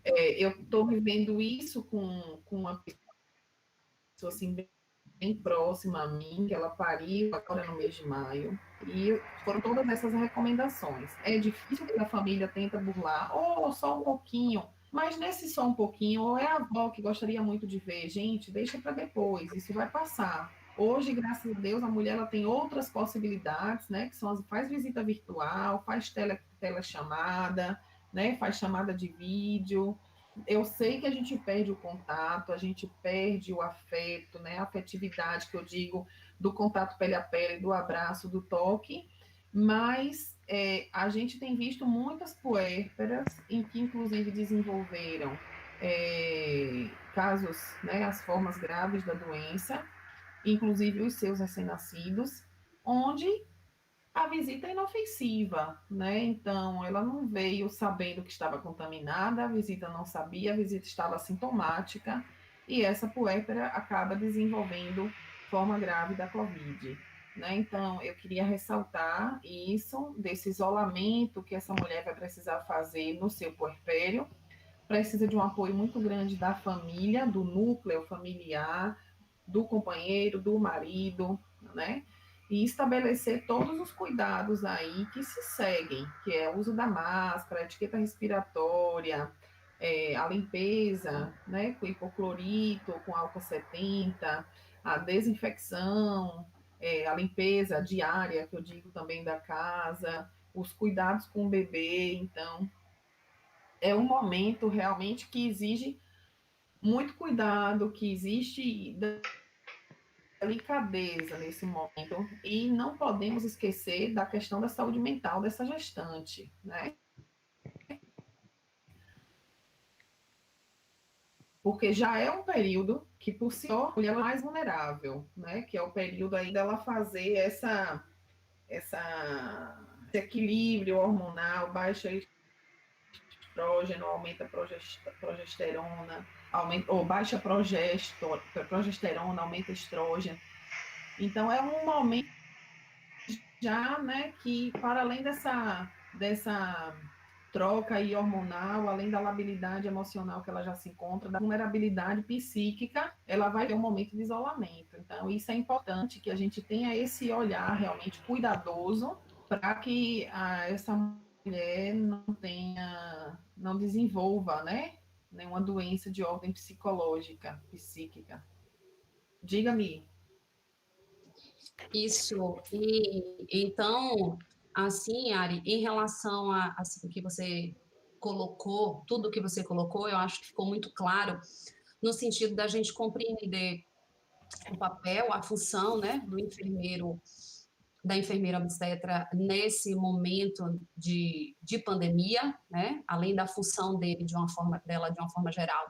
Eu estou vivendo isso com uma pessoa assim, bem próxima a mim, que ela pariu agora no mês de maio, e foram todas essas recomendações. É difícil que a família tenta burlar, ou só um pouquinho, mas nesse só um pouquinho, ou é a avó que gostaria muito de ver, gente, deixa para depois, isso vai passar. Hoje, graças a Deus, a mulher ela tem outras possibilidades, né? Que são faz visita virtual, faz telechamada, né? Faz chamada de vídeo, eu sei que a gente perde o contato, a gente perde o afeto, né? A afetividade que eu digo do contato pele a pele, do abraço, do toque, mas a gente tem visto muitas puérperas em que inclusive desenvolveram casos, né, as formas graves da doença, inclusive os seus recém-nascidos, onde a visita é inofensiva, né? Então, ela não veio sabendo que estava contaminada, a visita não sabia, a visita estava assintomática, e essa puérpera acaba desenvolvendo forma grave da Covid, né? Então, eu queria ressaltar isso, desse isolamento que essa mulher vai precisar fazer no seu puerpério, precisa de um apoio muito grande da família, do núcleo familiar, do companheiro, do marido, né? E estabelecer todos os cuidados aí que se seguem, que é o uso da máscara, a etiqueta respiratória, a limpeza, né, com hipoclorito, com álcool 70, a desinfecção, a limpeza diária, que eu digo também da casa, os cuidados com o bebê. Então, é um momento realmente que exige muito cuidado, que existe delicadeza nesse momento, e não podemos esquecer da questão da saúde mental dessa gestante, né? Porque já é um período que, por si só, a mulher é mais vulnerável, né? Que é o período aí dela fazer esse equilíbrio hormonal, baixa estrógeno, aumenta a progesterona, ou baixa progesterona, aumenta estrógeno. Então, é um momento já, né, que para além dessa troca aí hormonal, além da labilidade emocional que ela já se encontra, da vulnerabilidade psíquica, ela vai ter um momento de isolamento. Então, isso é importante que a gente tenha esse olhar realmente cuidadoso para que essa mulher não desenvolva, né, nenhuma doença de ordem psicológica, psíquica. Diga-me.
Isso. E então, assim, Ari, em relação a assim, o que você colocou, tudo que você colocou, eu acho que ficou muito claro no sentido da gente compreender o papel, a função, né, do enfermeiro, da enfermeira obstetra nesse momento de pandemia, né, além da função dele dela de uma forma geral,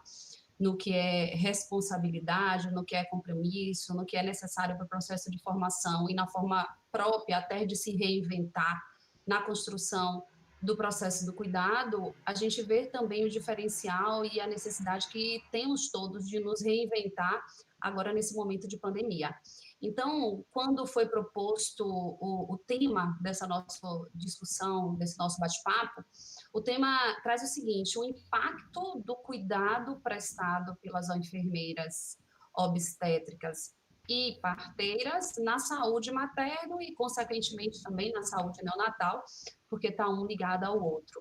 no que é responsabilidade, no que é compromisso, no que é necessário para o processo de formação e na forma própria até de se reinventar na construção do processo do cuidado, a gente vê também o diferencial e a necessidade que temos todos de nos reinventar agora nesse momento de pandemia. Então, quando foi proposto o tema dessa nossa discussão, desse nosso bate-papo, O tema traz o seguinte: o impacto do cuidado prestado pelas enfermeiras obstétricas e parteiras na saúde materna e, consequentemente, também na saúde neonatal, porque está um ligado ao outro.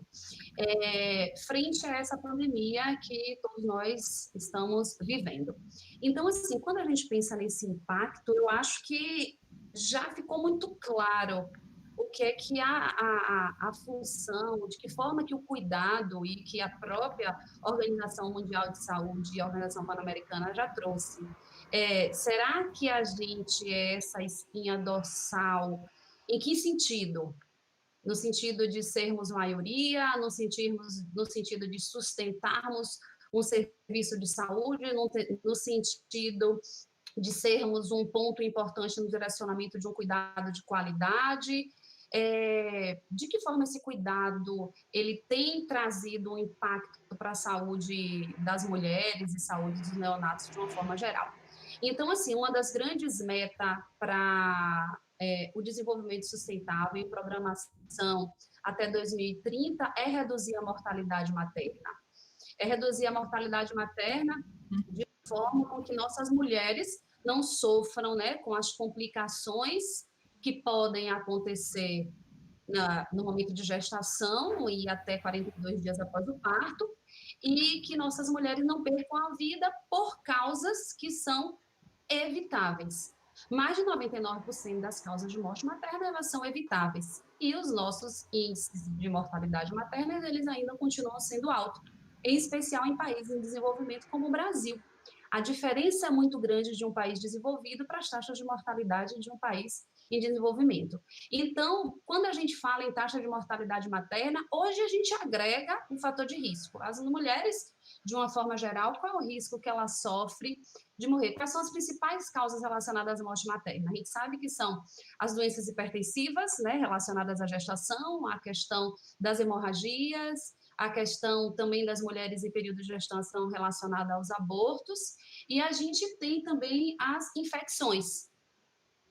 Frente a essa pandemia que todos nós estamos vivendo. Então, assim, quando a gente pensa nesse impacto, eu acho que já ficou muito claro o que é que a função, de que forma que o cuidado e que a própria Organização Mundial de Saúde e a Organização Pan-Americana já trouxe. Será que a gente é essa espinha dorsal? Em que sentido? No sentido de sermos maioria, no sentido de sustentarmos um serviço de saúde, no sentido de sermos um ponto importante no direcionamento de um cuidado de qualidade. De que forma esse cuidado ele tem trazido um impacto para a saúde das mulheres e saúde dos neonatos de uma forma geral. Então, assim, uma das grandes metas para o desenvolvimento sustentável e programação até 2030 é reduzir a mortalidade materna. É reduzir a mortalidade materna de forma com que nossas mulheres não sofram, né, com as complicações que podem acontecer no momento de gestação e até 42 dias após o parto, e que nossas mulheres não percam a vida por causas que são evitáveis. Mais de 99% das causas de morte materna elas são evitáveis. E os nossos índices de mortalidade materna eles ainda continuam sendo altos, em especial em países em desenvolvimento como o Brasil. A diferença é muito grande de um país desenvolvido para as taxas de mortalidade de um país em desenvolvimento. Então, quando a gente fala em taxa de mortalidade materna, hoje a gente agrega um fator de risco. As mulheres, de uma forma geral, qual é o risco que ela sofre de morrer? Quais são as principais causas relacionadas à morte materna? A gente sabe que são as doenças hipertensivas, né, relacionadas à gestação, a questão das hemorragias, a questão também das mulheres em período de gestação relacionada aos abortos, e a gente tem também as infecções.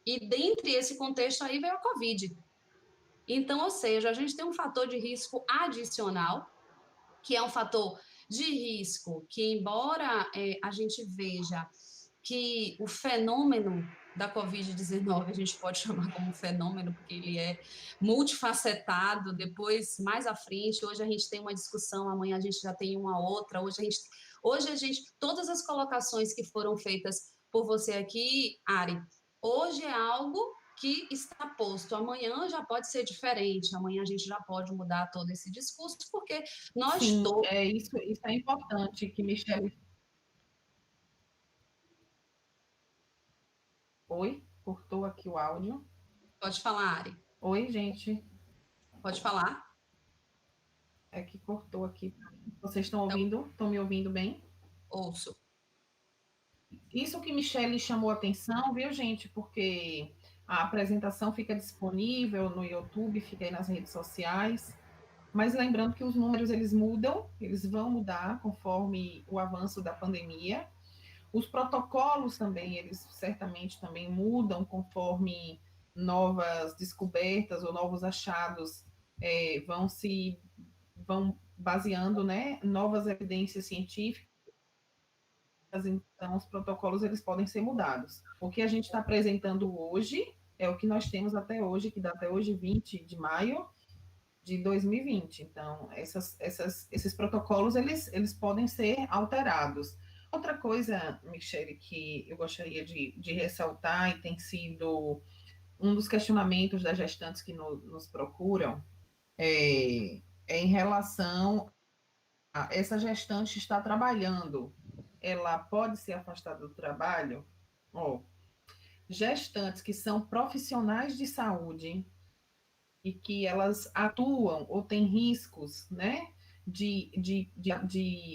E dentre esse contexto aí veio a Covid. Então, ou seja, a gente tem um fator de risco adicional, que é um fator de risco que, embora a gente veja que o fenômeno da Covid-19, a gente pode chamar como fenômeno, porque ele é multifacetado, depois, mais à frente, hoje a gente tem uma discussão, amanhã a gente já tem uma outra, hoje a gente todas as colocações que foram feitas por você aqui, Ari, hoje é algo que está posto, amanhã já pode ser diferente, amanhã a gente já pode mudar todo esse discurso, porque nós
Sim,
todos...
isso é importante que Michele... Oi, cortou aqui o áudio.
Pode falar, Ari.
Oi, gente.
Pode falar.
É que cortou aqui. Vocês estão ouvindo? Estão me ouvindo bem?
Ouço.
Isso que Michele chamou a atenção, viu, gente? Porque a apresentação fica disponível no YouTube, fica aí nas redes sociais. Mas lembrando que os números eles mudam, eles vão mudar conforme o avanço da pandemia. Os protocolos também, eles certamente também mudam conforme novas descobertas ou novos achados vão baseando, né, novas evidências científicas. Então, os protocolos eles podem ser mudados. O que a gente está apresentando hoje é o que nós temos até hoje, que dá até hoje 20 de maio de 2020. Então, esses protocolos eles podem ser alterados. Outra coisa, Michele, que eu gostaria de ressaltar e tem sido um dos questionamentos das gestantes que nos procuram é em relação a essa gestante está trabalhando, ela pode ser afastada do trabalho? Oh, gestantes que são profissionais de saúde e que elas atuam ou têm riscos, né, de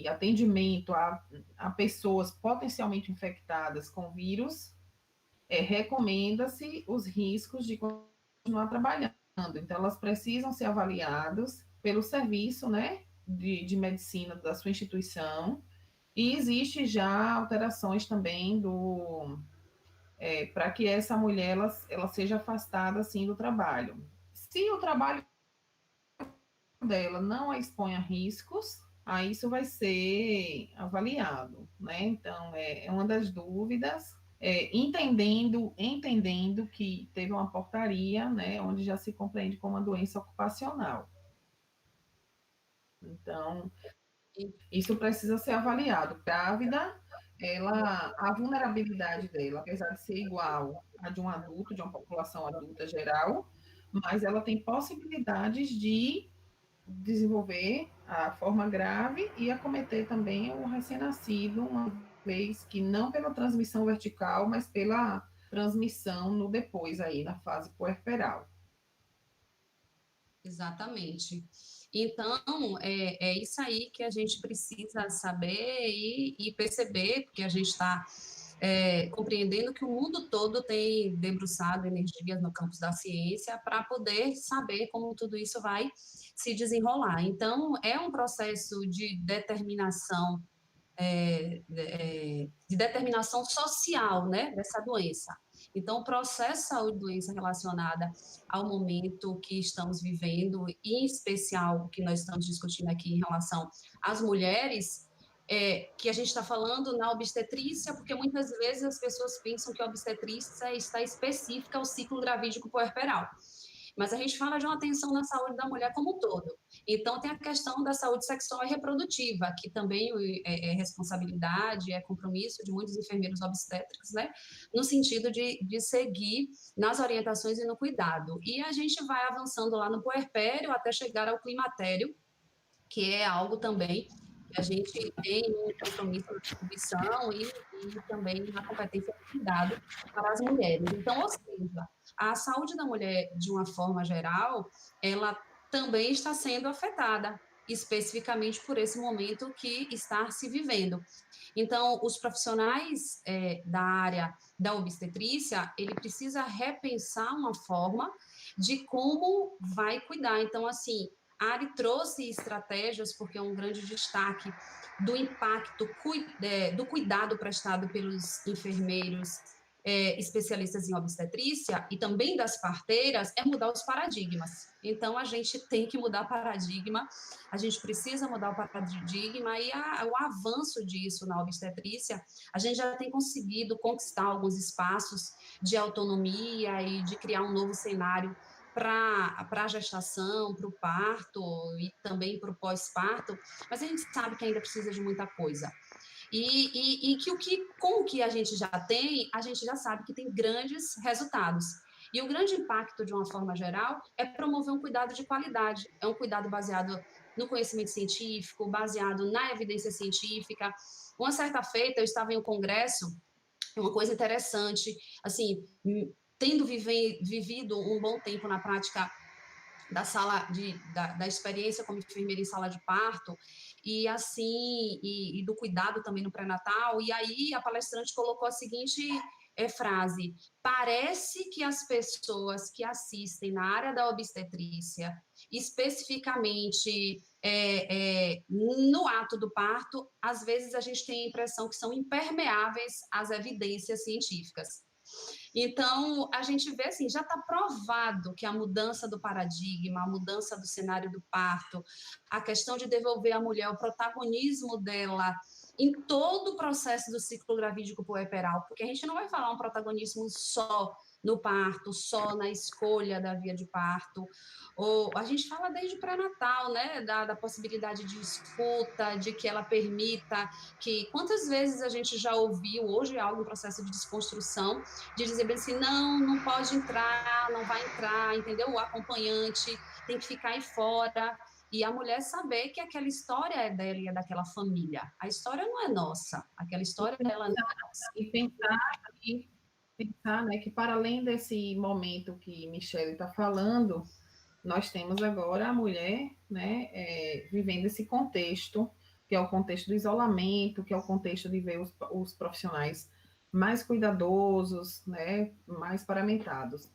atendimento a pessoas potencialmente infectadas com vírus, recomenda-se os riscos de continuar trabalhando. Então, elas precisam ser avaliadas pelo serviço, né, de medicina da sua instituição, e existe já alterações também para que essa mulher ela seja afastada assim do trabalho. Se o trabalho dela não a expõe a riscos, aí isso vai ser avaliado, né? Então, é uma das dúvidas, entendendo que teve uma portaria, né, onde já se compreende como uma doença ocupacional. Então, isso precisa ser avaliado. Grávida, a vulnerabilidade dela, apesar de ser igual à de um adulto, de uma população adulta geral, mas ela tem possibilidades de desenvolver a forma grave e acometer também o recém-nascido, uma vez que não pela transmissão vertical, mas pela transmissão no depois aí, na fase puerperal.
Exatamente. Então, é isso aí que a gente precisa saber e perceber, porque a gente está compreendendo que o mundo todo tem debruçado energias no campo da ciência para poder saber como tudo isso vai se desenrolar. Então, é um processo de determinação, de determinação social, né, dessa doença. Então, o processo de saúde e doença relacionada ao momento que estamos vivendo, e em especial o que nós estamos discutindo aqui em relação às mulheres, que a gente está falando na obstetrícia, porque muitas vezes as pessoas pensam que a obstetrícia está específica ao ciclo gravídico puerperal. Mas a gente fala de uma atenção na saúde da mulher como um todo. Então, tem a questão da saúde sexual e reprodutiva, que também é responsabilidade, é compromisso de muitos enfermeiros obstétricos, né? No sentido de seguir nas orientações e no cuidado. E a gente vai avançando lá no puerpério até chegar ao climatério, que é algo também que a gente tem um compromisso na distribuição e também na competência de cuidado para as mulheres. Então, ou seja, a saúde da mulher, de uma forma geral, ela também está sendo afetada, especificamente por esse momento que está se vivendo. Então, os profissionais da área da obstetrícia, ele precisa repensar uma forma de como vai cuidar. Então, assim, a Ari trouxe estratégias, porque é um grande destaque do impacto do cuidado prestado pelos enfermeiros especialistas em obstetrícia e também das parteiras, é mudar os paradigmas. Então, a gente tem que mudar paradigma, a gente precisa mudar o paradigma e o avanço disso na obstetrícia, a gente já tem conseguido conquistar alguns espaços de autonomia e de criar um novo cenário para a gestação, para o parto e também para o pós-parto, mas a gente sabe que ainda precisa de muita coisa. E com o que a gente já tem, a gente já sabe que tem grandes resultados. E o grande impacto, de uma forma geral, é promover um cuidado de qualidade. É um cuidado baseado no conhecimento científico, baseado na evidência científica. Uma certa feita, eu estava em um congresso, uma coisa interessante, assim, tendo vivido um bom tempo na prática da experiência como enfermeira em sala de parto, e assim, e do cuidado também no pré-natal, e aí a palestrante colocou a seguinte frase: parece que as pessoas que assistem na área da obstetrícia, especificamente no ato do parto, às vezes a gente tem a impressão que são impermeáveis às evidências científicas. Então, a gente vê assim, já está provado que a mudança do paradigma, a mudança do cenário do parto, a questão de devolver à mulher o protagonismo dela em todo o processo do ciclo gravídico puerperal, porque a gente não vai falar um protagonismo só no parto, só na escolha da via de parto, ou a gente fala desde pré-natal, né, da possibilidade de escuta, de que ela permita que, quantas vezes a gente já ouviu, hoje é algo em processo de desconstrução, de dizer bem assim, não pode entrar, não vai entrar, entendeu? O acompanhante tem que ficar aí fora, e a mulher saber que aquela história é dela e é daquela família. A história não é nossa, aquela história dela não é nossa.
E pensar, né, que para além desse momento que Michele está falando, nós temos agora a mulher, né, vivendo esse contexto, que é o contexto do isolamento, que é o contexto de ver os profissionais mais cuidadosos, né, mais paramentados.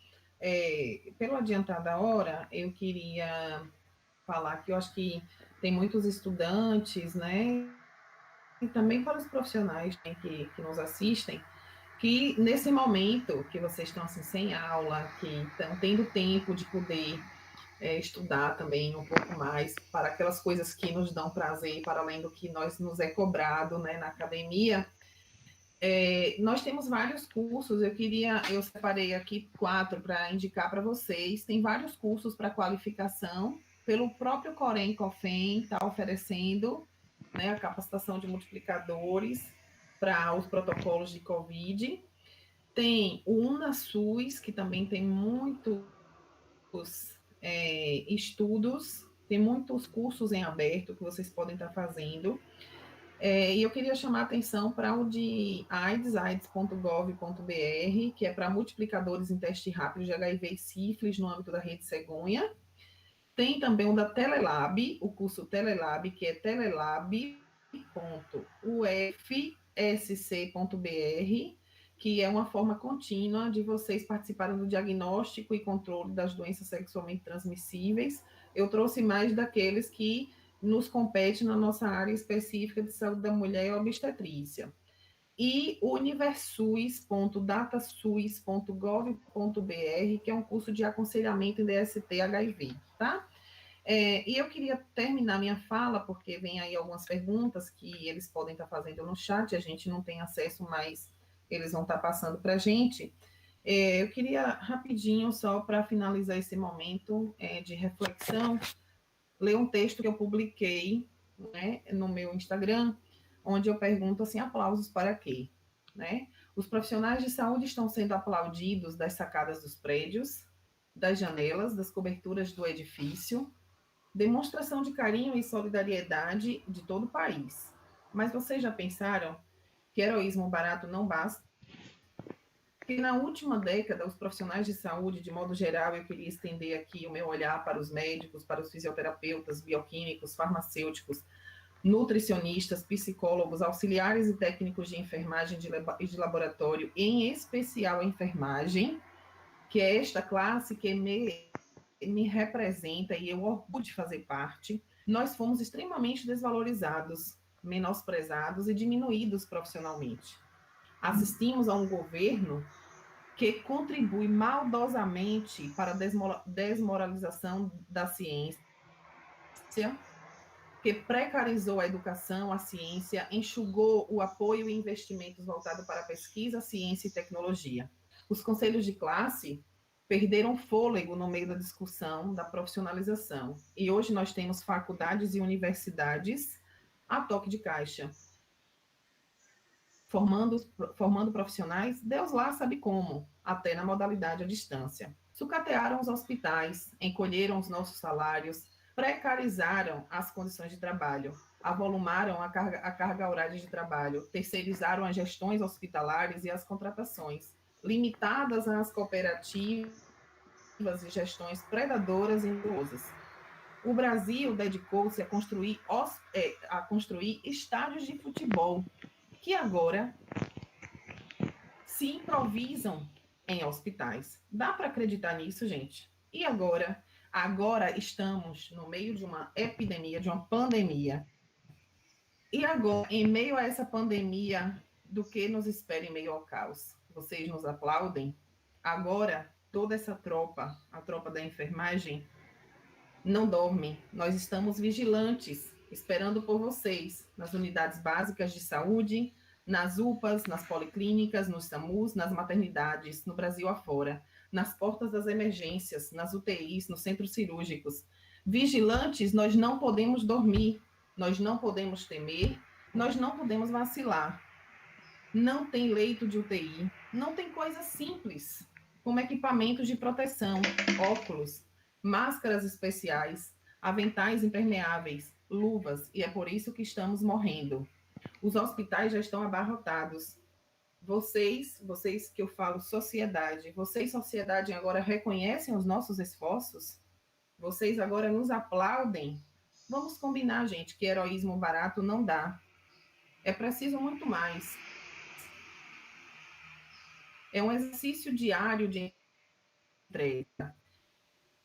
Pelo adiantar da hora, eu queria falar que eu acho que tem muitos estudantes, né, e também para os profissionais, né, que nos assistem, que nesse momento que vocês estão assim sem aula, que estão tendo tempo de poder estudar também um pouco mais para aquelas coisas que nos dão prazer, para além do que nos é cobrado, né, na academia. Nós temos vários cursos, eu separei aqui 4 para indicar para vocês. Tem vários cursos para qualificação, pelo próprio Corém-Cofem está oferecendo, né, a capacitação de multiplicadores para os protocolos de Covid. Tem o UnaSUS, que também tem muitos estudos, tem muitos cursos em aberto que vocês podem estar fazendo. E eu queria chamar a atenção para o de AIDS.gov.br, que é para multiplicadores em teste rápido de HIV e sífilis no âmbito da rede cegonha. Tem também o da Telelab, o curso Telelab, que é telelab.ufsc.br, que é uma forma contínua de vocês participarem do diagnóstico e controle das doenças sexualmente transmissíveis. Eu trouxe mais daqueles que nos compete na nossa área específica de saúde da mulher e obstetrícia. E universus.datasus.gov.br, que é um curso de aconselhamento em DST-HIV, tá? E eu queria terminar minha fala, porque vem aí algumas perguntas que eles podem estar fazendo no chat, a gente não tem acesso, mas eles vão estar passando para a gente. Eu queria rapidinho, só para finalizar esse momento de reflexão, ler um texto que eu publiquei, né, no meu Instagram, onde eu pergunto assim, aplausos para quê? Né? Os profissionais de saúde estão sendo aplaudidos das sacadas dos prédios, das janelas, das coberturas do edifício, demonstração de carinho e solidariedade de todo o país. Mas vocês já pensaram que heroísmo barato não basta? Que na última década, os profissionais de saúde, de modo geral, eu queria estender aqui o meu olhar para os médicos, para os fisioterapeutas, bioquímicos, farmacêuticos, nutricionistas, psicólogos, auxiliares e técnicos de enfermagem e de laboratório, em especial a enfermagem, que é esta classe que me representa e eu orgulho de fazer parte. Nós fomos extremamente desvalorizados, menosprezados e diminuídos profissionalmente. Assistimos a um governo que contribui maldosamente para a desmoralização da ciência, que precarizou a educação, a ciência, enxugou o apoio e investimentos voltados para a pesquisa, ciência e tecnologia. Os conselhos de classe perderam fôlego no meio da discussão da profissionalização. E hoje nós temos faculdades e universidades a toque de caixa, formando profissionais, Deus lá sabe como, até na modalidade à distância. Sucatearam os hospitais, encolheram os nossos salários, precarizaram as condições de trabalho, avolumaram a carga horária de trabalho, terceirizaram as gestões hospitalares e as contratações, limitadas às cooperativas e gestões predadoras e injuriosas. O Brasil dedicou-se a construir estádios de futebol, que agora se improvisam em hospitais. Dá para acreditar nisso, gente? E agora? Agora estamos no meio de uma epidemia, de uma pandemia. E agora, em meio a essa pandemia, do que nos espera em meio ao caos? Vocês nos aplaudem? Agora, toda essa tropa, a tropa da enfermagem, não dorme. Nós estamos vigilantes, esperando por vocês, nas unidades básicas de saúde, nas UPAs, nas policlínicas, nos SAMUs, nas maternidades, no Brasil afora, nas portas das emergências, nas UTIs, nos centros cirúrgicos. Vigilantes, nós não podemos dormir, nós não podemos temer, nós não podemos vacilar. Não tem leito de UTI, não tem coisa simples, como equipamentos de proteção, óculos, máscaras especiais, aventais impermeáveis, luvas, e é por isso que estamos morrendo. Os hospitais já estão abarrotados. Vocês que eu falo sociedade, vocês sociedade agora reconhecem os nossos esforços? Vocês agora nos aplaudem? Vamos combinar, gente, que heroísmo barato não dá. É preciso muito mais. É um exercício diário de entrega,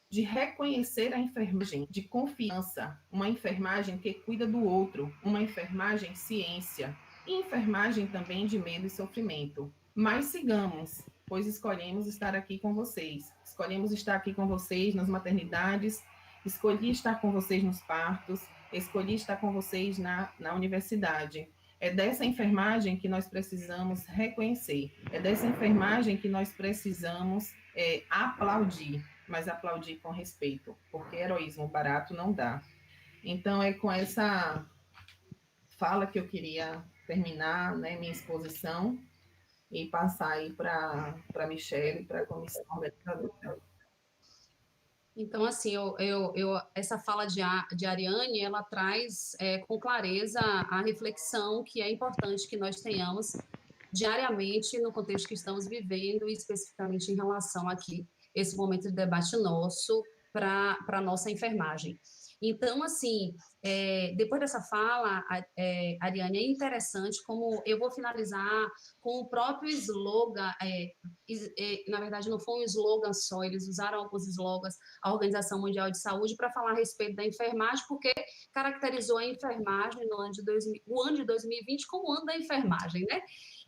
de reconhecer a enfermagem, de confiança, uma enfermagem que cuida do outro, uma enfermagem ciência, e enfermagem também de medo e sofrimento. Mas sigamos, pois escolhemos estar aqui com vocês. Escolhemos estar aqui com vocês nas maternidades, escolhi estar com vocês nos partos, escolhi estar com vocês na universidade. É dessa enfermagem que nós precisamos reconhecer, é dessa enfermagem que nós precisamos aplaudir, mas aplaudir com respeito, porque heroísmo barato não dá. Então, é com essa fala que eu queria terminar, né, minha exposição e passar aí para a Michelle, para a comissão organizadora.
Então, assim, essa fala de Ariane, ela traz com clareza a reflexão que é importante que nós tenhamos diariamente no contexto que estamos vivendo, e especificamente em relação aqui, esse momento de debate nosso para a nossa enfermagem. Então, assim, depois dessa fala, Ariane, é interessante como eu vou finalizar com o próprio slogan, na verdade não foi um slogan só, eles usaram alguns slogans, a Organização Mundial de Saúde, para falar a respeito da enfermagem, porque caracterizou a enfermagem no ano de 2020 como o ano da enfermagem, né?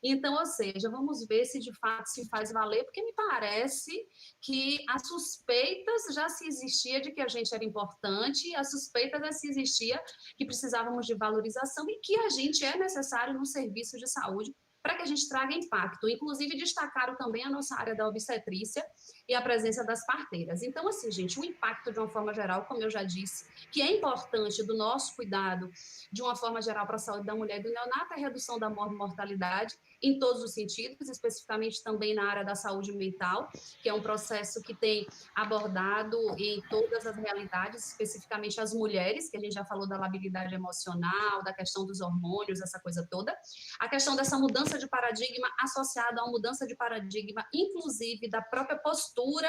Então, ou seja, vamos ver se de fato se faz valer, porque me parece que as suspeitas já se existia de que a gente era importante, as suspeitas já se existia que precisávamos de valorização e que a gente é necessário no serviço de saúde para que a gente traga impacto. Inclusive, destacaram também a nossa área da obstetrícia e a presença das parteiras. Então, assim, gente, o impacto de uma forma geral, como eu já disse, que é importante do nosso cuidado, de uma forma geral, para a saúde da mulher e do neonato, é a redução da mortalidade em todos os sentidos, especificamente também na área da saúde mental, que é um processo que tem abordado em todas as realidades, especificamente as mulheres, que a gente já falou da labilidade emocional, da questão dos hormônios, essa coisa toda. A questão dessa mudança de paradigma associada a uma mudança de paradigma, inclusive da própria postura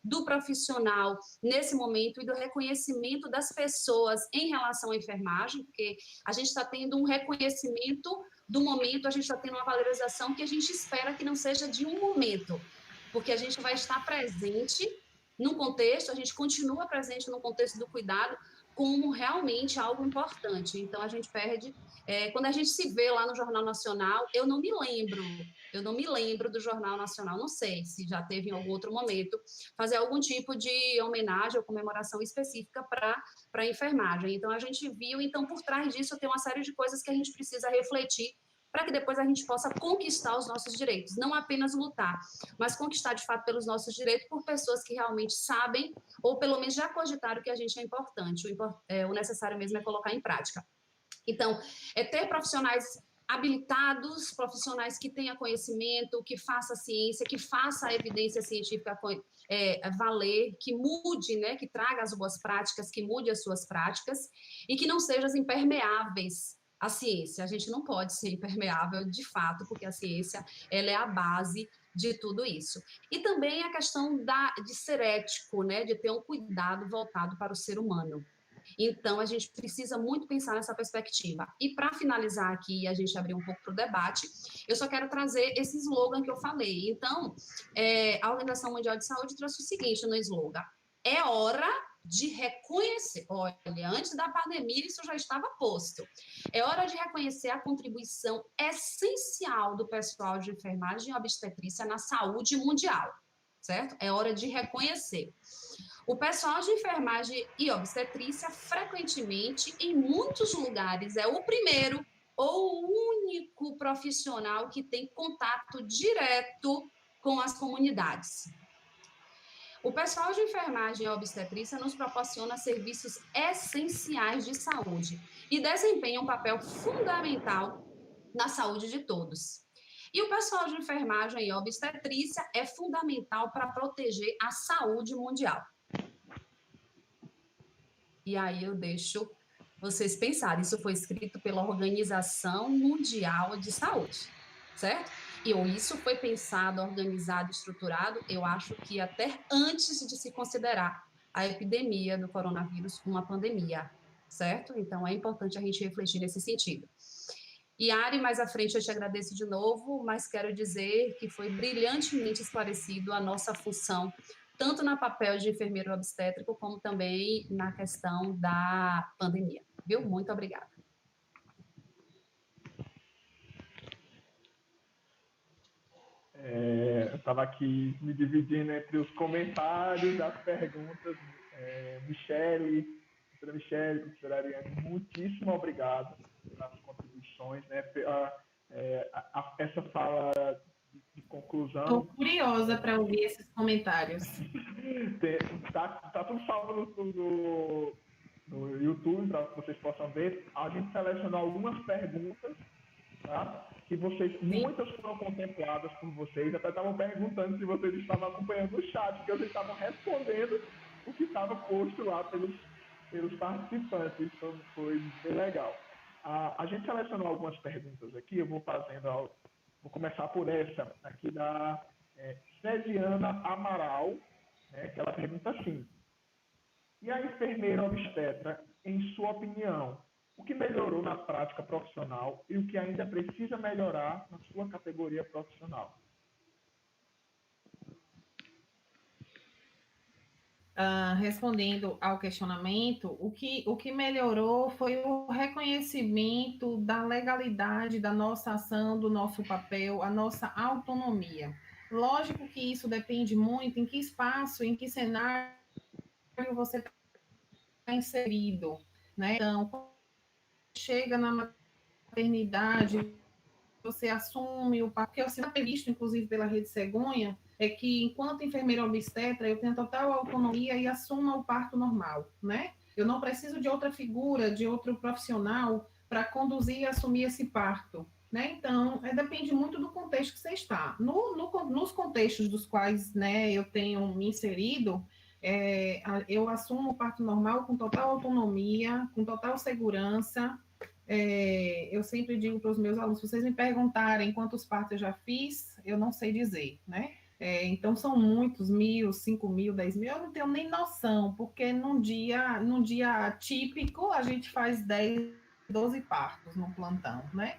do profissional nesse momento e do reconhecimento das pessoas em relação à enfermagem, porque a gente está tendo um reconhecimento do momento, a gente está tendo uma valorização que a gente espera que não seja de um momento, porque a gente vai estar presente num contexto, a gente continua presente no contexto do cuidado como realmente algo importante. Então, a gente perde... quando a gente se vê lá no Jornal Nacional, eu não me lembro do Jornal Nacional, não sei se já teve em algum outro momento, fazer algum tipo de homenagem ou comemoração específica para a enfermagem. Então, a gente viu, então, por trás disso, tem uma série de coisas que a gente precisa refletir para que depois a gente possa conquistar os nossos direitos, não apenas lutar, mas conquistar de fato pelos nossos direitos por pessoas que realmente sabem, ou pelo menos já cogitaram que a gente é importante, o necessário mesmo é colocar em prática. Então, é ter profissionais habilitados, profissionais que tenham conhecimento, que faça ciência, que faça a evidência científica valer, que mude, né, que traga as boas práticas, que mude as suas práticas e que não sejam impermeáveis à ciência. A gente não pode ser impermeável de fato, porque a ciência ela é a base de tudo isso. E também a questão de ser ético, né, de ter um cuidado voltado para o ser humano. Então, a gente precisa muito pensar nessa perspectiva. E para finalizar aqui, a gente abrir um pouco para o debate, eu só quero trazer esse slogan que eu falei. Então, a Organização Mundial de Saúde trouxe o seguinte no slogan: é hora de reconhecer, olha, antes da pandemia isso já estava posto, é hora de reconhecer a contribuição essencial do pessoal de enfermagem e obstetrícia na saúde mundial, certo? É hora de reconhecer. O pessoal de enfermagem e obstetrícia, frequentemente, em muitos lugares, é o primeiro ou o único profissional que tem contato direto com as comunidades. O pessoal de enfermagem e obstetrícia nos proporciona serviços essenciais de saúde e desempenha um papel fundamental na saúde de todos. E o pessoal de enfermagem e obstetrícia é fundamental para proteger a saúde mundial. E aí eu deixo vocês pensarem, isso foi escrito pela Organização Mundial de Saúde, certo? E isso foi pensado, organizado, estruturado, eu acho que até antes de se considerar a epidemia do coronavírus uma pandemia, certo? Então é importante a gente refletir nesse sentido. E Ari, mais à frente eu te agradeço de novo, mas quero dizer que foi brilhantemente esclarecido a nossa função, tanto no papel de enfermeiro obstétrico, como também na questão da pandemia. Viu? Muito obrigada.
Eu estava aqui me dividindo entre os comentários, as perguntas. Professora Michele, professora Ariane, muitíssimo obrigado pelas contribuições, né? Essa fala de conclusão.
Estou curiosa para ouvir esses comentários.
Tá tudo salvo no YouTube, para que vocês possam ver. A gente selecionou algumas perguntas, tá? Que muitas foram contempladas por vocês, até estavam perguntando se vocês estavam acompanhando o chat, porque vocês estavam respondendo o que estava posto lá pelos participantes. Isso foi bem legal. A gente selecionou algumas perguntas aqui, eu vou começar por essa aqui da Cesiana Amaral, né, que ela pergunta assim: e a enfermeira obstetra, em sua opinião, o que melhorou na prática profissional e o que ainda precisa melhorar na sua categoria profissional?
Respondendo ao questionamento, o que melhorou foi o reconhecimento da legalidade da nossa ação, do nosso papel, a nossa autonomia. Lógico que isso depende muito em que espaço, em que cenário você está inserido, né? Então, chega na maternidade, você assume o papel, que está previsto, inclusive, pela Rede Cegonha, é que, enquanto enfermeira obstetra, eu tenho total autonomia e assuma o parto normal, né? Eu não preciso de outra figura, de outro profissional para conduzir e assumir esse parto, né? Então, depende muito do contexto que você está. Nos contextos dos quais, né, eu tenho me inserido, eu assumo o parto normal com total autonomia, com total segurança. Eu sempre digo para os meus alunos, se vocês me perguntarem quantos partos eu já fiz, eu não sei dizer, né? Então, são muitos, 1.000, 5.000, 10.000, eu não tenho nem noção, porque num dia típico, a gente faz 10, 12 partos no plantão, né?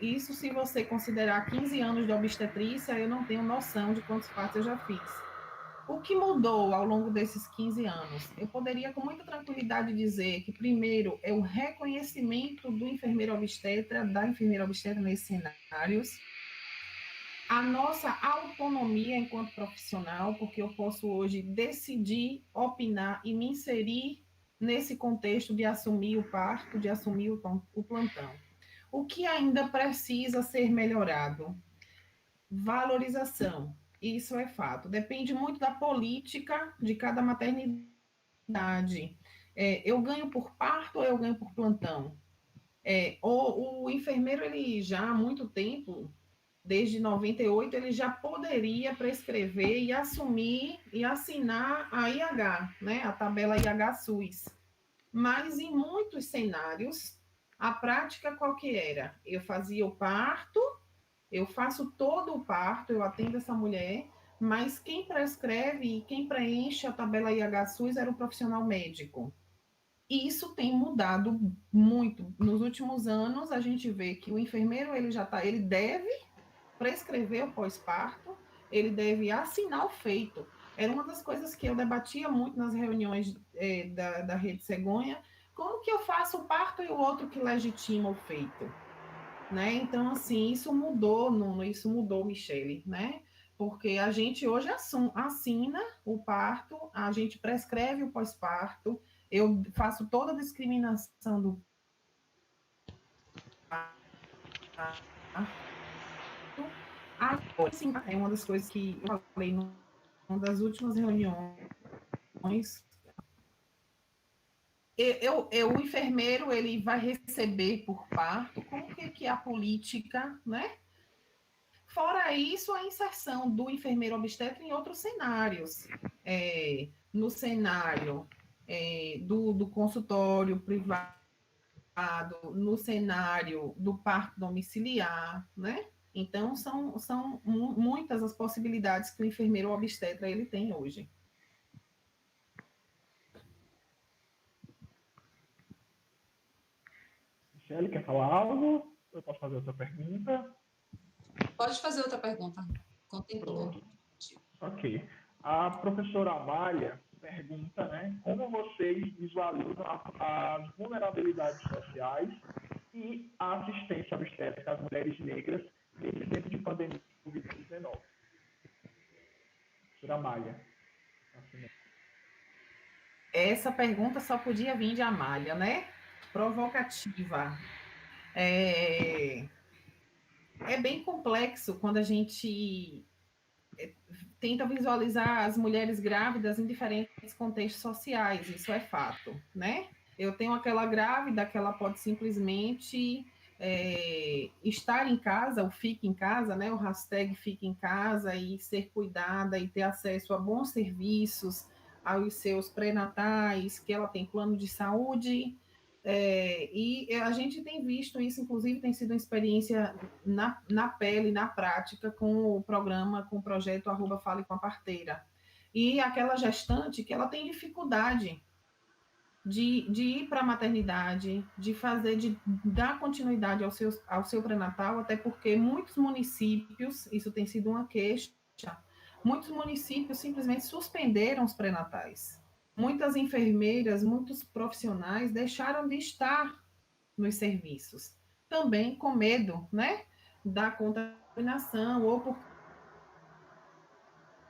Isso se você considerar 15 anos de obstetrícia, eu não tenho noção de quantos partos eu já fiz. O que mudou ao longo desses 15 anos? Eu poderia com muita tranquilidade dizer que, primeiro, é o reconhecimento do enfermeiro obstetra, da enfermeira obstetra nesses cenários, a nossa autonomia enquanto profissional, porque eu posso hoje decidir, opinar e me inserir nesse contexto de assumir o parto, de assumir o plantão. O que ainda precisa ser melhorado? Valorização. Isso é fato. Depende muito da política de cada maternidade. Eu ganho por parto ou eu ganho por plantão? O enfermeiro, ele já há muito tempo, desde 98, ele já poderia prescrever e assumir e assinar a IH, né, a tabela IH-SUS. Mas em muitos cenários, a prática qual que era? Eu fazia o parto, eu faço todo o parto, eu atendo essa mulher, mas quem prescreve e quem preenche a tabela IH-SUS era o profissional médico. E isso tem mudado muito. Nos últimos anos, a gente vê que o enfermeiro, ele deve prescrever o pós-parto, ele deve assinar o feito. Era uma das coisas que eu debatia muito nas reuniões da Rede Cegonha, como que eu faço o parto e o outro que legitima o feito? Né? Então, assim, isso mudou, Michele, né? Porque a gente hoje assina o parto, a gente prescreve o pós-parto, eu faço toda a discriminação do parto. Assim, é uma das coisas que eu falei numa das últimas reuniões. O enfermeiro, ele vai receber por parto, como que é a política, né? Fora isso, a inserção do enfermeiro obstetra em outros cenários. No cenário do consultório privado, no cenário do parto domiciliar, né? Então, são muitas as possibilidades que o enfermeiro obstetra ele tem hoje.
Michele, quer falar algo? Eu posso fazer outra pergunta?
Pode fazer outra pergunta. Contemplou.
Ok. A professora Amália pergunta, né, como vocês visualizam as vulnerabilidades sociais e a assistência obstétrica às mulheres negras esse tempo de pandemia do Covid-19. Professora Amália.
Essa pergunta só podia vir de Amália, né? Provocativa. É bem complexo quando a gente tenta visualizar as mulheres grávidas em diferentes contextos sociais, isso é fato, né? Eu tenho aquela grávida que ela pode simplesmente estar em casa, o fique em casa, né? O hashtag fique em casa e ser cuidada e ter acesso a bons serviços, aos seus pré-natais, que ela tem plano de saúde, e a gente tem visto isso, inclusive tem sido uma experiência na pele, na prática, com o programa, com o projeto Fale com a Parteira. E aquela gestante que ela tem dificuldade de ir para a maternidade, de dar continuidade ao seu pré-natal, até porque muitos municípios, isso tem sido uma queixa, muitos municípios simplesmente suspenderam os pré-natais. Muitas enfermeiras, muitos profissionais deixaram de estar nos serviços, também com medo, né, da contaminação, ou porque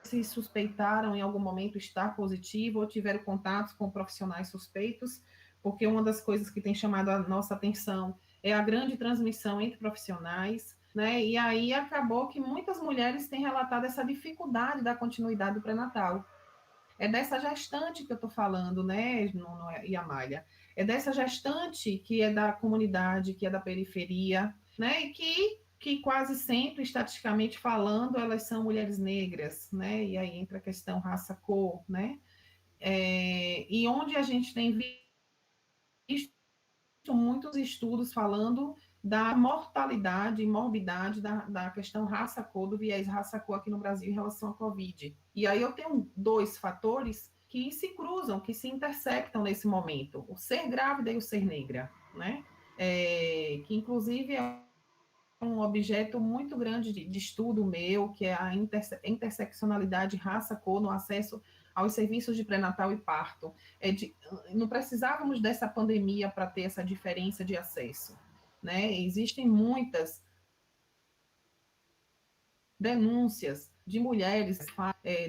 se suspeitaram em algum momento estar positivo, ou tiveram contatos com profissionais suspeitos, porque uma das coisas que tem chamado a nossa atenção é a grande transmissão entre profissionais, né, e aí acabou que muitas mulheres têm relatado essa dificuldade da continuidade do pré-natal. É dessa gestante que eu estou falando, né, Nuno e Amália? É dessa gestante que é da comunidade, que é da periferia, né, e que quase sempre, estatisticamente falando, elas são mulheres negras, né, e aí entra a questão raça-cor, né, e onde a gente tem visto muitos estudos falando da mortalidade e morbidade da questão raça-cor, do viés raça-cor aqui no Brasil em relação à Covid. E aí eu tenho dois fatores que se cruzam, que se intersectam nesse momento, o ser grávida e o ser negra, né? Que inclusive é um objeto muito grande de estudo meu, que é a interseccionalidade raça-cor no acesso aos serviços de pré-natal e parto. Não precisávamos dessa pandemia para ter essa diferença de acesso, né? Existem muitas denúncias de mulheres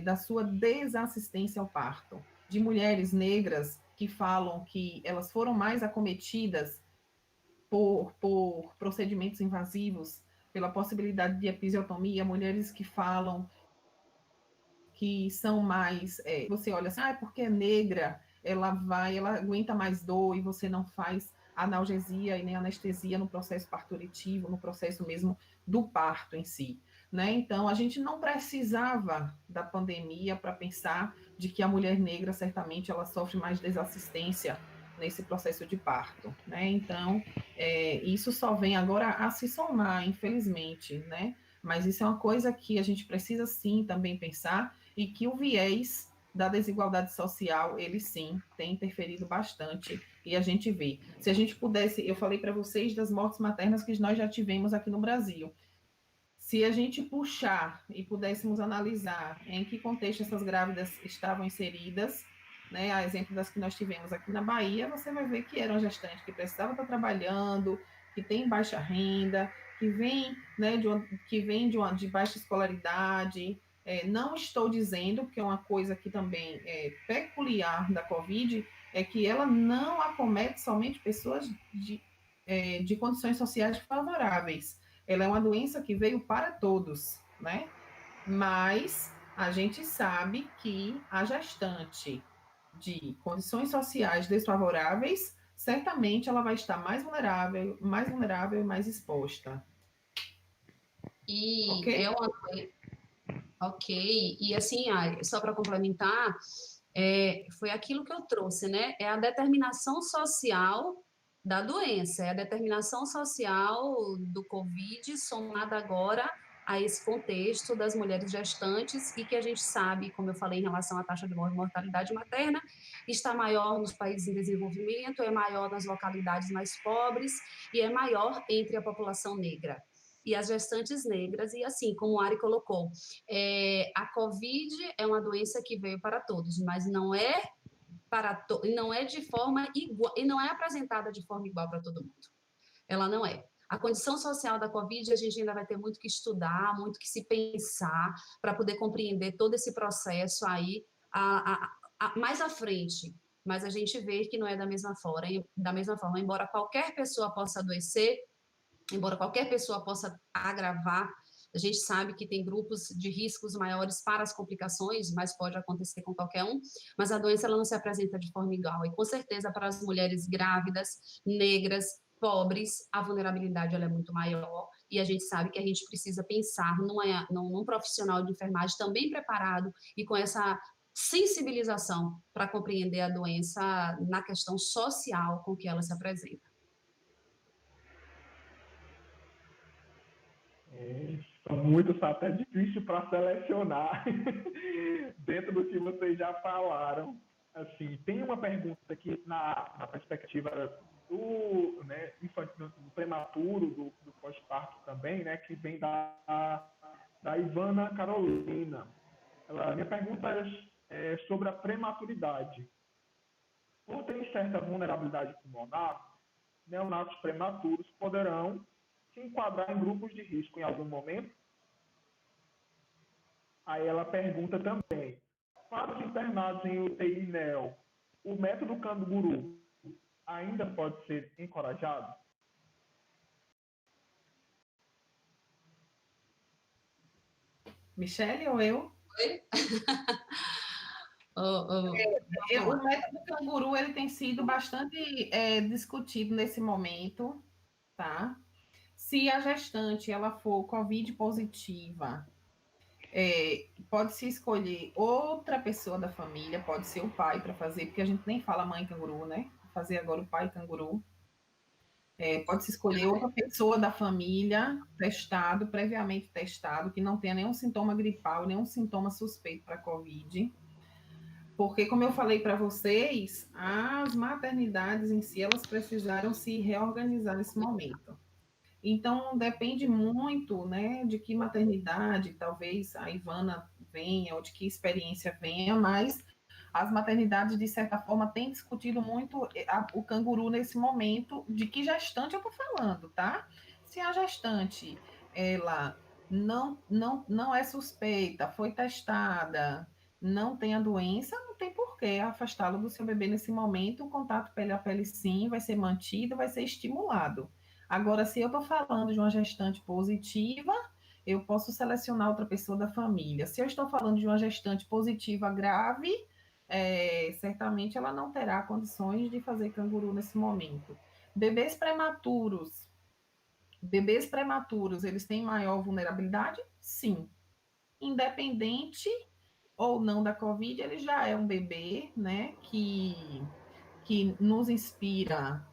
da sua desassistência ao parto, de mulheres negras que falam que elas foram mais acometidas por procedimentos invasivos, pela possibilidade de episiotomia, mulheres que falam que são mais, você olha assim, porque é negra, ela aguenta mais dor e você não faz analgesia e nem anestesia no processo parturitivo, no processo mesmo do parto em si, né? Então, a gente não precisava da pandemia para pensar de que a mulher negra, certamente, ela sofre mais desassistência nesse processo de parto, né? Então, isso só vem agora a se somar, infelizmente, né? Mas isso é uma coisa que a gente precisa, sim, também pensar, e que o viés da desigualdade social, ele sim, tem interferido bastante, e a gente vê. Se a gente pudesse, eu falei para vocês das mortes maternas que nós já tivemos aqui no Brasil. Se a gente puxar e pudéssemos analisar em que contexto essas grávidas estavam inseridas, né, a exemplo das que nós tivemos aqui na Bahia, você vai ver que era uma gestante que precisava estar trabalhando, que tem baixa renda, que vem, né, de baixa escolaridade. Não estou dizendo, porque é uma coisa que também é peculiar da Covid, é que ela não acomete somente pessoas de condições sociais favoráveis. Ela é uma doença que veio para todos, né? Mas a gente sabe que a gestante de condições sociais desfavoráveis, certamente ela vai estar mais vulnerável e mais exposta.
E
okay?
Ok, e assim, só para complementar, foi aquilo que eu trouxe, né? É a determinação social da doença, é a determinação social do Covid somada agora a esse contexto das mulheres gestantes e que a gente sabe, como eu falei em relação à taxa de mortalidade materna, está maior nos países em desenvolvimento, é maior nas localidades mais pobres e é maior entre a população negra e as gestantes negras, e assim, como o Ari colocou, a Covid é uma doença que veio para todos, mas não é não é de forma igual, e não é apresentada de forma igual para todo mundo. Ela não é. A condição social da Covid, a gente ainda vai ter muito que estudar, muito que se pensar, para poder compreender todo esse processo aí mais à frente. Mas a gente vê que não é da mesma forma, embora qualquer pessoa possa adoecer, embora qualquer pessoa possa agravar, a gente sabe que tem grupos de riscos maiores para as complicações, mas pode acontecer com qualquer um, mas a doença ela não se apresenta de forma igual, e com certeza para as mulheres grávidas, negras, pobres, a vulnerabilidade ela é muito maior, e a gente sabe que a gente precisa pensar num profissional de enfermagem também preparado e com essa sensibilização para compreender a doença na questão social com que ela se apresenta.
São muitos, até difícil para selecionar dentro do que vocês já falaram. Assim, tem uma pergunta aqui na perspectiva do, né, do prematuro, do pós-parto também, né, que vem da Ivana Carolina. Minha pergunta é sobre a prematuridade. Por ter certa vulnerabilidade pulmonar, neonatos prematuros poderão se enquadrar em grupos de risco em algum momento? Aí ela pergunta também, para os internados em UTI NEO, o método canguru ainda pode ser encorajado?
Michele ou eu?
Oi?
O método canguru ele tem sido bastante discutido nesse momento, tá? Se a gestante ela for COVID positiva, pode-se escolher outra pessoa da família, pode ser o pai para fazer, porque a gente nem fala mãe canguru, né? Fazer agora o pai canguru. Pode-se escolher outra pessoa da família, testado, previamente testado, que não tenha nenhum sintoma gripal, nenhum sintoma suspeito para COVID. Porque, como eu falei para vocês, as maternidades em si, elas precisaram se reorganizar nesse momento. Então, depende muito, né, de que maternidade, talvez a Ivana venha, ou de que experiência venha, mas as maternidades, de certa forma, têm discutido muito o canguru nesse momento, de que gestante eu estou falando, tá? Se a gestante, ela não é suspeita, foi testada, não tem a doença, não tem por que afastá-lo do seu bebê nesse momento, o contato pele a pele sim vai ser mantido, vai ser estimulado. Agora, se eu estou falando de uma gestante positiva, eu posso selecionar outra pessoa da família. Se eu estou falando de uma gestante positiva grave, certamente ela não terá condições de fazer canguru nesse momento. Bebês prematuros, eles têm maior vulnerabilidade? Sim. Independente ou não da Covid, ele já é um bebê, né, que nos inspira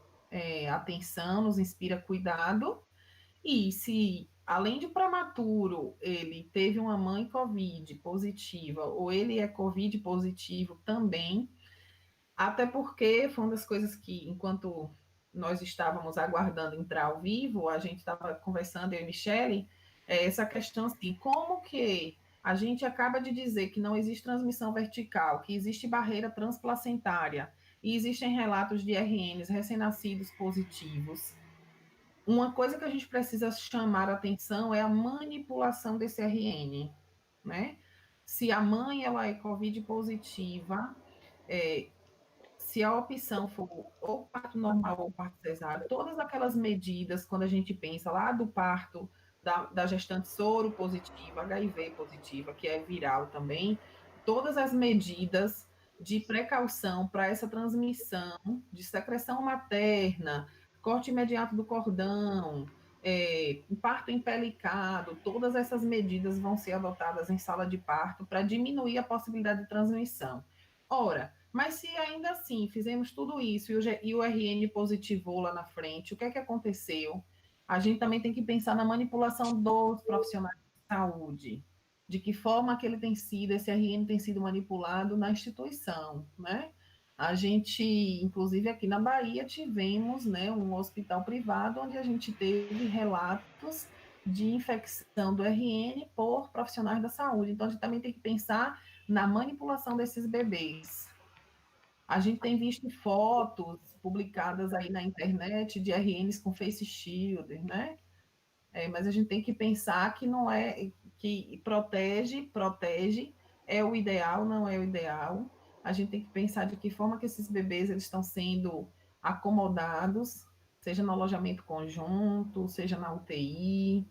atenção, nos inspira cuidado, e se, além de prematuro, ele teve uma mãe COVID positiva, ou ele é COVID positivo também, até porque foi uma das coisas que, enquanto nós estávamos aguardando entrar ao vivo, a gente estava conversando, eu e Michele, essa questão assim, como que a gente acaba de dizer que não existe transmissão vertical, que existe barreira transplacentária, e existem relatos de RNs recém-nascidos positivos. Uma coisa que a gente precisa chamar a atenção é a manipulação desse RN, né? Se a mãe ela é COVID positiva, se a opção for ou parto normal ou parto cesáreo, todas aquelas medidas, quando a gente pensa lá do parto da gestante soro positiva, HIV positiva, que é viral também, todas as medidas de precaução para essa transmissão de secreção materna, corte imediato do cordão, parto empelicado, todas essas medidas vão ser adotadas em sala de parto para diminuir a possibilidade de transmissão. Ora, mas se ainda assim fizemos tudo isso e o RN positivou lá na frente, o que é que aconteceu? A gente também tem que pensar na manipulação dos profissionais de saúde. De que forma que esse RN tem sido manipulado na instituição, né? A gente, inclusive aqui na Bahia, tivemos, né, um hospital privado onde a gente teve relatos de infecção do RN por profissionais da saúde. Então, a gente também tem que pensar na manipulação desses bebês. A gente tem visto fotos publicadas aí na internet de RNs com face shield, né? Mas a gente tem que pensar que não é que protege, é o ideal, não é o ideal. A gente tem que pensar de que forma que esses bebês eles estão sendo acomodados, seja no alojamento conjunto, seja na UTI,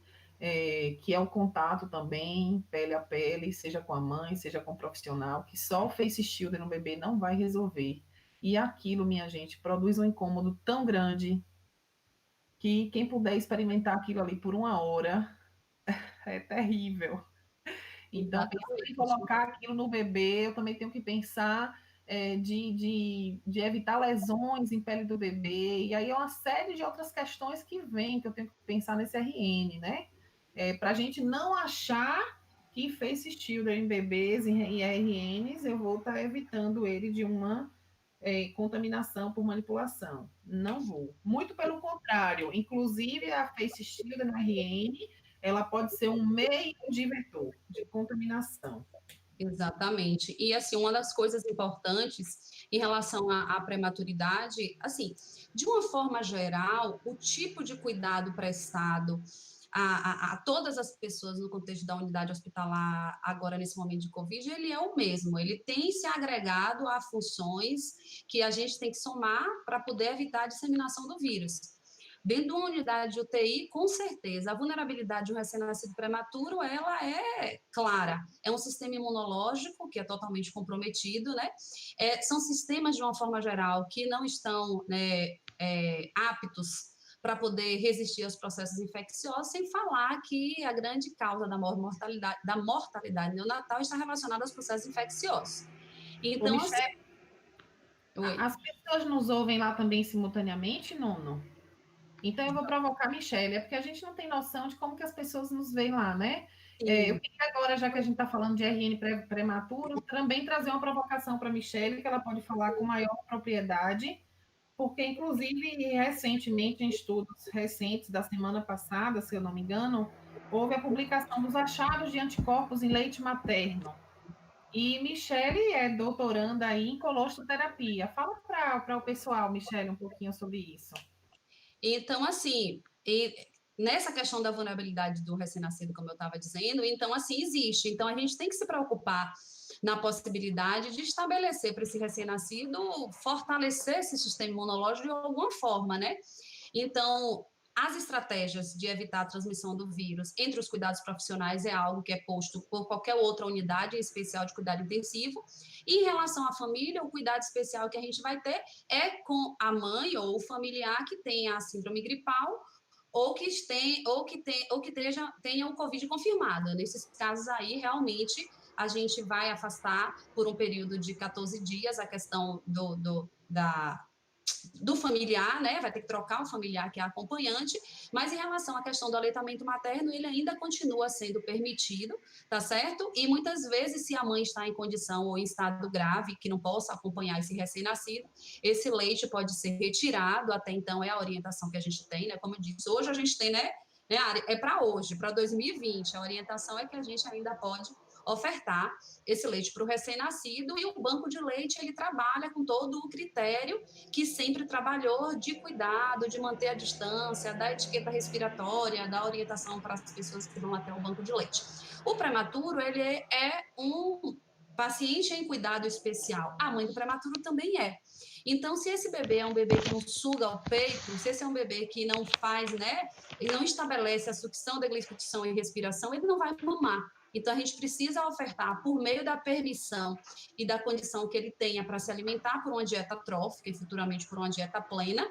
que é o contato também, pele a pele, seja com a mãe, seja com o profissional, que só o face shield no bebê não vai resolver. E aquilo, minha gente, produz um incômodo tão grande que quem puder experimentar aquilo ali por 1 hora é terrível. Então, pensando em
Exatamente.
colocar aquilo no bebê, eu também tenho que pensar de evitar lesões em pele do bebê, e aí é uma série de outras questões que vêm, que eu tenho que pensar nesse RN, né? Para a gente não achar que face shield em bebês e RNs, eu vou estar evitando ele de uma contaminação por manipulação. Não vou. Muito pelo contrário, inclusive a face shield na RN, ela pode ser um meio de vetor de contaminação.
Exatamente. E, assim, uma das coisas importantes em relação à prematuridade, assim, de uma forma geral, o tipo de cuidado prestado a todas as pessoas no contexto da unidade hospitalar, agora nesse momento de Covid, ele é o mesmo. Ele tem se agregado a funções que a gente tem que somar para poder evitar a disseminação do vírus. Dentro de uma unidade de UTI, com certeza, a vulnerabilidade de um recém-nascido prematuro, ela é clara. É um sistema imunológico que é totalmente comprometido, né? São sistemas, de uma forma geral, que não estão, né, aptos para poder resistir aos processos infecciosos, sem falar que a grande causa da mortalidade neonatal está relacionada aos processos infecciosos.
Ô,
Então, assim...
Michelle,
Oi.
as pessoas nos ouvem lá também simultaneamente, Nuno? Então eu vou provocar a Michelle, é porque a gente não tem noção de como que as pessoas nos veem lá, né? Eu
Sim.
queria agora, já que a gente está falando de RN prematuro, também trazer uma provocação para a Michelle, que ela pode falar com maior propriedade, porque, inclusive, recentemente, em estudos recentes da semana passada, se eu não me engano, houve a publicação dos achados de anticorpos em leite materno. E Michelle é doutoranda aí em colostroterapia. Fala para o pessoal, Michelle, um pouquinho sobre isso.
Então, assim, nessa questão da vulnerabilidade do recém-nascido, como eu estava dizendo, então, assim, existe. Então, a gente tem que se preocupar na possibilidade de estabelecer para esse recém-nascido, fortalecer esse sistema imunológico de alguma forma, né? Então, as estratégias de evitar a transmissão do vírus entre os cuidados profissionais é algo que é posto por qualquer outra unidade, em especial de cuidado intensivo. E em relação à família, o cuidado especial que a gente vai ter é com a mãe ou o familiar que tenha a síndrome gripal ou que tenha o Covid confirmado. Nesses casos aí, realmente, a gente vai afastar por um período de 14 dias a questão do familiar, né? Vai ter que trocar o familiar que é acompanhante, mas em relação à questão do aleitamento materno, ele ainda continua sendo permitido, tá certo? E muitas vezes, se a mãe está em condição ou em estado grave, que não possa acompanhar esse recém-nascido, esse leite pode ser retirado, até então é a orientação que a gente tem, né? Como eu disse, hoje a gente tem, né? É para hoje, para 2020, a orientação é que a gente ainda pode ofertar esse leite para o recém-nascido, e o banco de leite ele trabalha com todo o critério que sempre trabalhou de cuidado, de manter a distância, da etiqueta respiratória, da orientação para as pessoas que vão até o banco de leite. O prematuro, ele é um paciente em cuidado especial. A mãe do prematuro também é. Então, se esse bebê é um bebê que não suga o peito, se esse é um bebê que não faz, né, e não estabelece a sucção, deglutição e respiração, ele não vai mamar. Então, a gente precisa ofertar, por meio da permissão e da condição que ele tenha para se alimentar por uma dieta trófica e futuramente por uma dieta plena,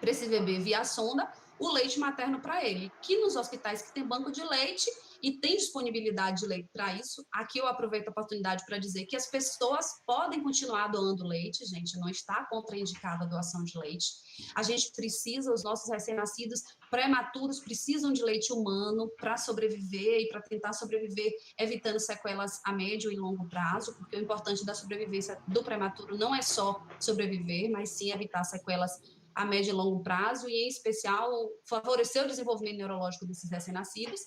para esse bebê via sonda, o leite materno para ele. Que nos hospitais que tem banco de leite e tem disponibilidade de leite para isso, aqui eu aproveito a oportunidade para dizer que as pessoas podem continuar doando leite, gente, não está contraindicada a doação de leite. A gente precisa, os nossos recém-nascidos prematuros precisam de leite humano para sobreviver e para tentar sobreviver, evitando sequelas a médio e longo prazo, porque o importante da sobrevivência do prematuro não é só sobreviver, mas sim evitar sequelas a médio e longo prazo, e, em especial, favorecer o desenvolvimento neurológico desses recém-nascidos.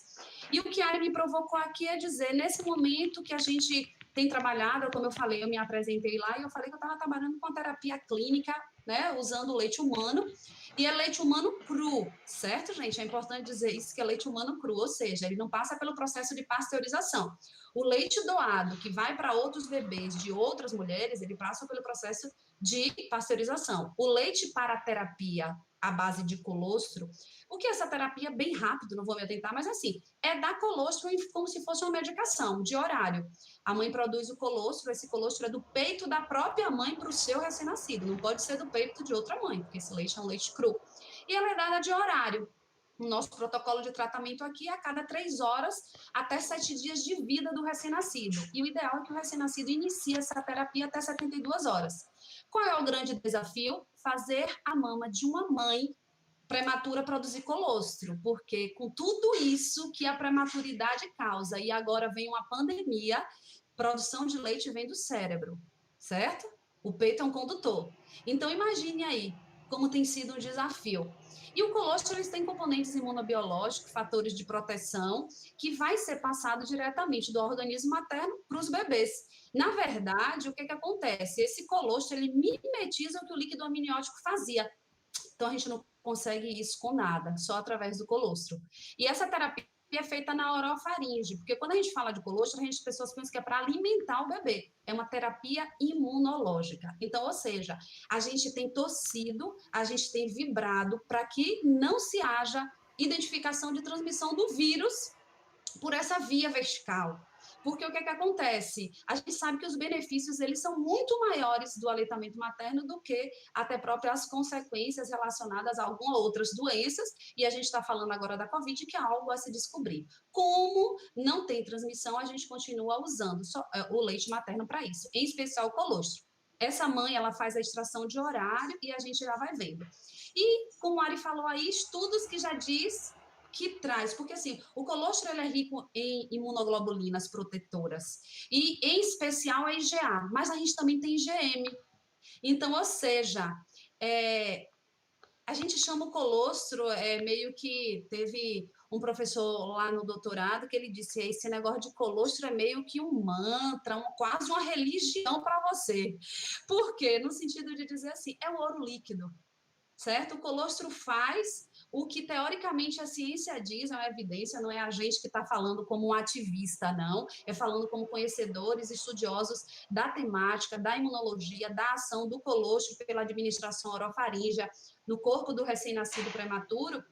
E o que a Ari me provocou aqui é dizer, nesse momento que a gente tem trabalhado, como eu falei, eu me apresentei lá e eu falei que eu estava trabalhando com a terapia clínica, né, usando leite humano, e é leite humano cru, certo, gente? É importante dizer isso, que é leite humano cru, ou seja, ele não passa pelo processo de pasteurização. O leite doado, que vai para outros bebês de outras mulheres, ele passa pelo processo de pasteurização. O leite para a terapia à base de colostro, o que é essa terapia bem rápido, não vou me atentar, mas assim, é dar colostro como se fosse uma medicação de horário. A mãe produz o colostro, esse colostro é do peito da própria mãe para o seu recém-nascido, não pode ser do peito de outra mãe, porque esse leite é um leite cru. E ela é dada de horário. O nosso protocolo de tratamento aqui é a cada 3 horas até 7 dias de vida do recém-nascido. E o ideal é que o recém-nascido inicie essa terapia até 72 horas. Qual é o grande desafio? Fazer a mama de uma mãe prematura produzir colostro, porque com tudo isso que a prematuridade causa, e agora vem uma pandemia, produção de leite vem do cérebro, certo? O peito é um condutor. Então, imagine aí como tem sido um desafio. E o colostro, eles têm componentes imunobiológicos, fatores de proteção, que vai ser passado diretamente do organismo materno para os bebês. Na verdade, o que acontece? Esse colostro, ele mimetiza o que o líquido amniótico fazia. Então, a gente não consegue isso com nada, só através do colostro. E essa terapia é feita na orofaringe, porque quando a gente fala de colostro, as pessoas pensam que é para alimentar o bebê. É uma terapia imunológica. Então, ou seja, a gente tem torcido, a gente tem vibrado para que não se haja identificação de transmissão do vírus por essa via vertical. Porque o que acontece? A gente sabe que os benefícios eles são muito maiores do aleitamento materno do que até próprias consequências relacionadas a algumas outras doenças, e a gente está falando agora da Covid, que é algo a se descobrir. Como não tem transmissão, a gente continua usando o leite materno para isso, em especial o colostro. Essa mãe, ela faz a extração de horário e a gente já vai vendo. E, como a Ari falou aí, estudos que já diz que traz, porque assim, o colostro ele é rico em imunoglobulinas protetoras, e em especial a IgA, mas a gente também tem IgM. Então, ou seja, a gente chama o colostro, meio que teve um professor lá no doutorado que ele disse, esse negócio de colostro é meio que um mantra, quase uma religião para você. Por quê? No sentido de dizer assim, é o ouro líquido, certo? O colostro faz o que, teoricamente, a ciência diz, é uma evidência, não é a gente que está falando como um ativista, não, é falando como conhecedores, estudiosos da temática, da imunologia, da ação do colostro pela administração orofaríngea no corpo do recém-nascido prematuro.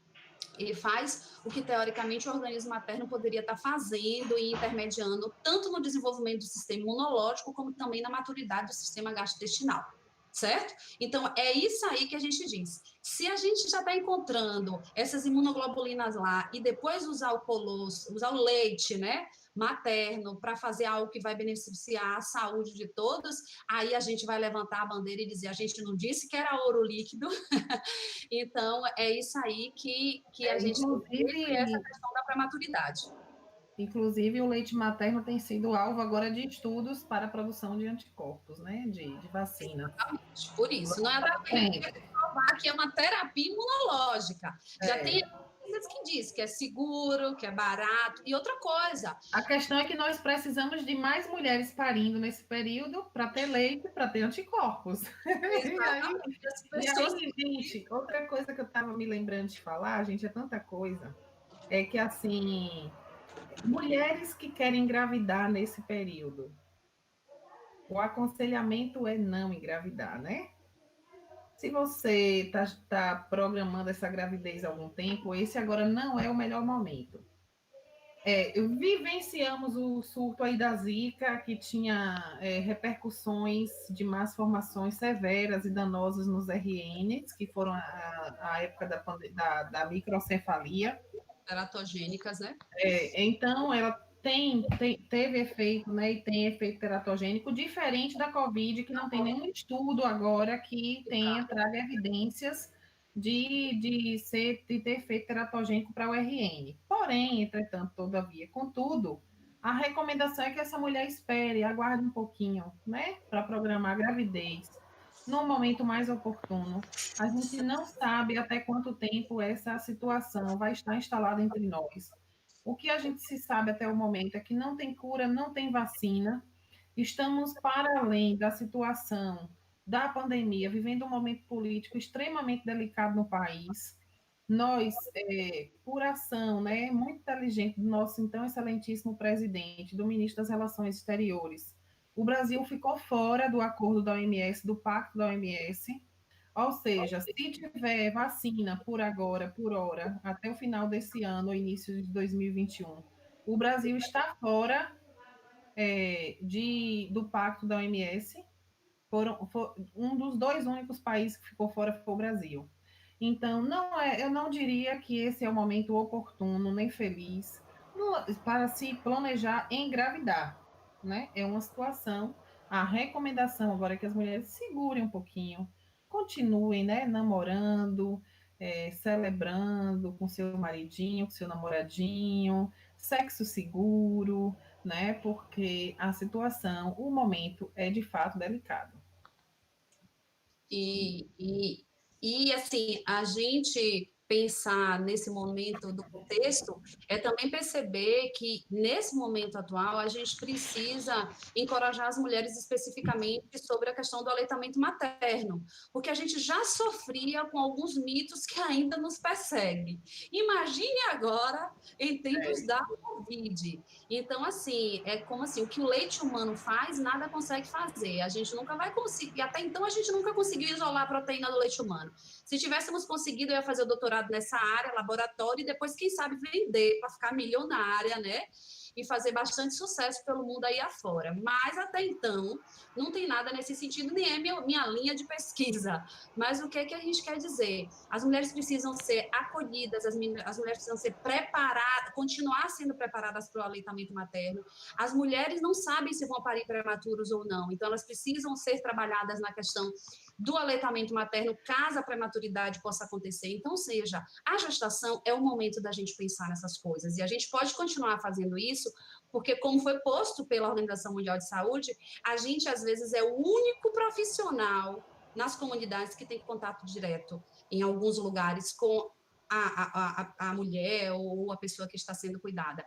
Ele faz o que, teoricamente, o organismo materno poderia estar fazendo e intermediando tanto no desenvolvimento do sistema imunológico, como também na maturidade do sistema gastrointestinal. Certo? Então, é isso aí que a gente diz. Se a gente já está encontrando essas imunoglobulinas lá e depois usar o colostro, usar o leite, né, materno para fazer algo que vai beneficiar a saúde de todos, aí a gente vai levantar a bandeira e dizer, a gente não disse que era ouro líquido. Então, é isso aí que a gente
inclusive,
essa questão da prematuridade.
Inclusive, o leite materno tem sido alvo agora de estudos para a produção de anticorpos, né? De vacina.
Exatamente. Por isso, não é da provar que é uma terapia imunológica. Já tem coisas que diz que é seguro, que é barato. E outra coisa.
A questão é que nós precisamos de mais mulheres parindo nesse período para ter leite, para ter anticorpos.
Exatamente.
E aí, gente, outra coisa que eu estava me lembrando de falar, gente, é tanta coisa, é que assim, mulheres que querem engravidar nesse período, o aconselhamento é não engravidar, né? Se você está programando essa gravidez há algum tempo, esse agora não é o melhor momento. Vivenciamos o surto aí da Zika, que tinha repercussões de más formações severas e danosas nos RNs, que foram a época da microcefalia.
Teratogênicas, né?
Então, ela teve efeito, né, e tem efeito teratogênico, diferente da Covid, que não tem nenhum estudo agora que traga evidências de ter efeito teratogênico para o RN. Porém, entretanto, todavia, contudo, a recomendação é que essa mulher espere, aguarde um pouquinho, né, para programar a gravidez no momento mais oportuno. A gente não sabe até quanto tempo essa situação vai estar instalada entre nós. O que a gente se sabe até o momento é que não tem cura, não tem vacina, Estamos, para além da situação da pandemia, vivendo um momento político extremamente delicado no país. Nós, por ação, né, muito inteligente do nosso então excelentíssimo presidente, do ministro das Relações Exteriores, o Brasil ficou fora do acordo da OMS, do pacto da OMS, ou seja, se tiver vacina por agora, por hora, até o final desse ano, ou início de 2021, o Brasil está fora do pacto da OMS. Um dos dois únicos países que ficou fora foi o Brasil. Então, eu não diria que esse é o momento oportuno, nem feliz, para se planejar engravidar, né? É uma situação, a recomendação agora é que as mulheres segurem um pouquinho, continuem, né, namorando, celebrando com seu maridinho, com seu namoradinho, sexo seguro, né? Porque a situação, o momento é de fato delicado.
E assim, a gente pensar nesse momento do contexto é também perceber que, nesse momento atual, a gente precisa encorajar as mulheres especificamente sobre a questão do aleitamento materno, porque a gente já sofria com alguns mitos que ainda nos perseguem. Imagine agora em tempos da Covid. Então, assim, é como assim, o que o leite humano faz, nada consegue fazer. A gente nunca vai conseguir, até então a gente nunca conseguiu isolar a proteína do leite humano. Se tivéssemos conseguido, eu ia fazer o doutorado nessa área, laboratório, e depois, quem sabe, vender para ficar milionária, né? E fazer bastante sucesso pelo mundo aí afora. Mas, até então, não tem nada nesse sentido, nem é minha linha de pesquisa. Mas o que é que a gente quer dizer? As mulheres precisam ser acolhidas, as mulheres precisam ser preparadas, continuar sendo preparadas para o aleitamento materno. As mulheres não sabem se vão parir prematuros ou não, então elas precisam ser trabalhadas na questão do aleitamento materno, caso a prematuridade possa acontecer. Então, seja, a gestação é o momento da gente pensar nessas coisas, e a gente pode continuar fazendo isso, porque, como foi posto pela Organização Mundial de Saúde, a gente, às vezes, é o único profissional nas comunidades que tem contato direto, em alguns lugares, com a mulher ou a pessoa que está sendo cuidada.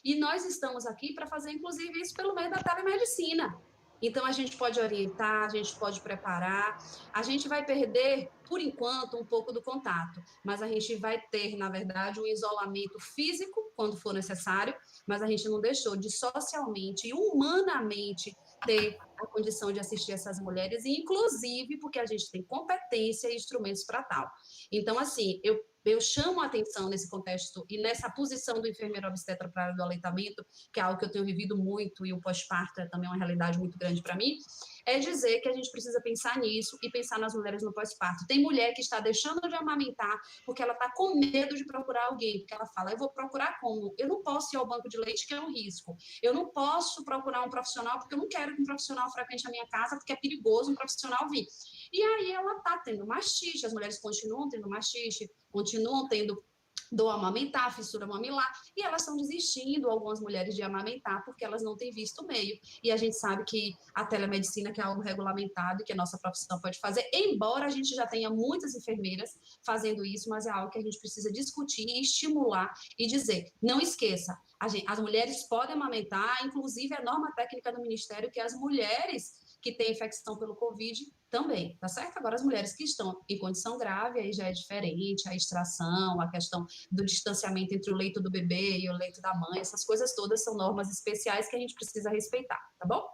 E nós estamos aqui para fazer, inclusive, isso pelo meio da telemedicina. Então, a gente pode orientar, a gente pode preparar, a gente vai perder, por enquanto, um pouco do contato, mas a gente vai ter, na verdade, um isolamento físico, quando for necessário, mas a gente não deixou de socialmente e humanamente ter a condição de assistir essas mulheres, e inclusive porque a gente tem competência e instrumentos para tal. Então, assim, eu chamo a atenção nesse contexto e nessa posição do enfermeiro obstetra para a área do aleitamento, que é algo que eu tenho vivido muito, e o pós-parto é também uma realidade muito grande para mim, é dizer que a gente precisa pensar nisso e pensar nas mulheres no pós-parto. Tem mulher que está deixando de amamentar porque ela está com medo de procurar alguém, porque ela fala, eu vou procurar como? Eu não posso ir ao banco de leite, que é um risco. Eu não posso procurar um profissional, porque eu não quero que um profissional frequente a minha casa, porque é perigoso um profissional vir. E aí ela está tendo mastite, as mulheres continuam tendo mastite, continuam tendo dor a amamentar, fissura mamilar, e elas estão desistindo, algumas mulheres, de amamentar, porque elas não têm visto o meio. E a gente sabe que a telemedicina, que é algo regulamentado, que a nossa profissão pode fazer, embora a gente já tenha muitas enfermeiras fazendo isso, mas é algo que a gente precisa discutir e estimular e dizer, não esqueça, as mulheres podem amamentar, inclusive a norma técnica do Ministério, que as mulheres que têm infecção pelo Covid também, tá certo? Agora, as mulheres que estão em condição grave, aí já é diferente, a extração, a questão do distanciamento entre o leito do bebê e o leito da mãe, essas coisas todas são normas especiais que a gente precisa respeitar, tá bom?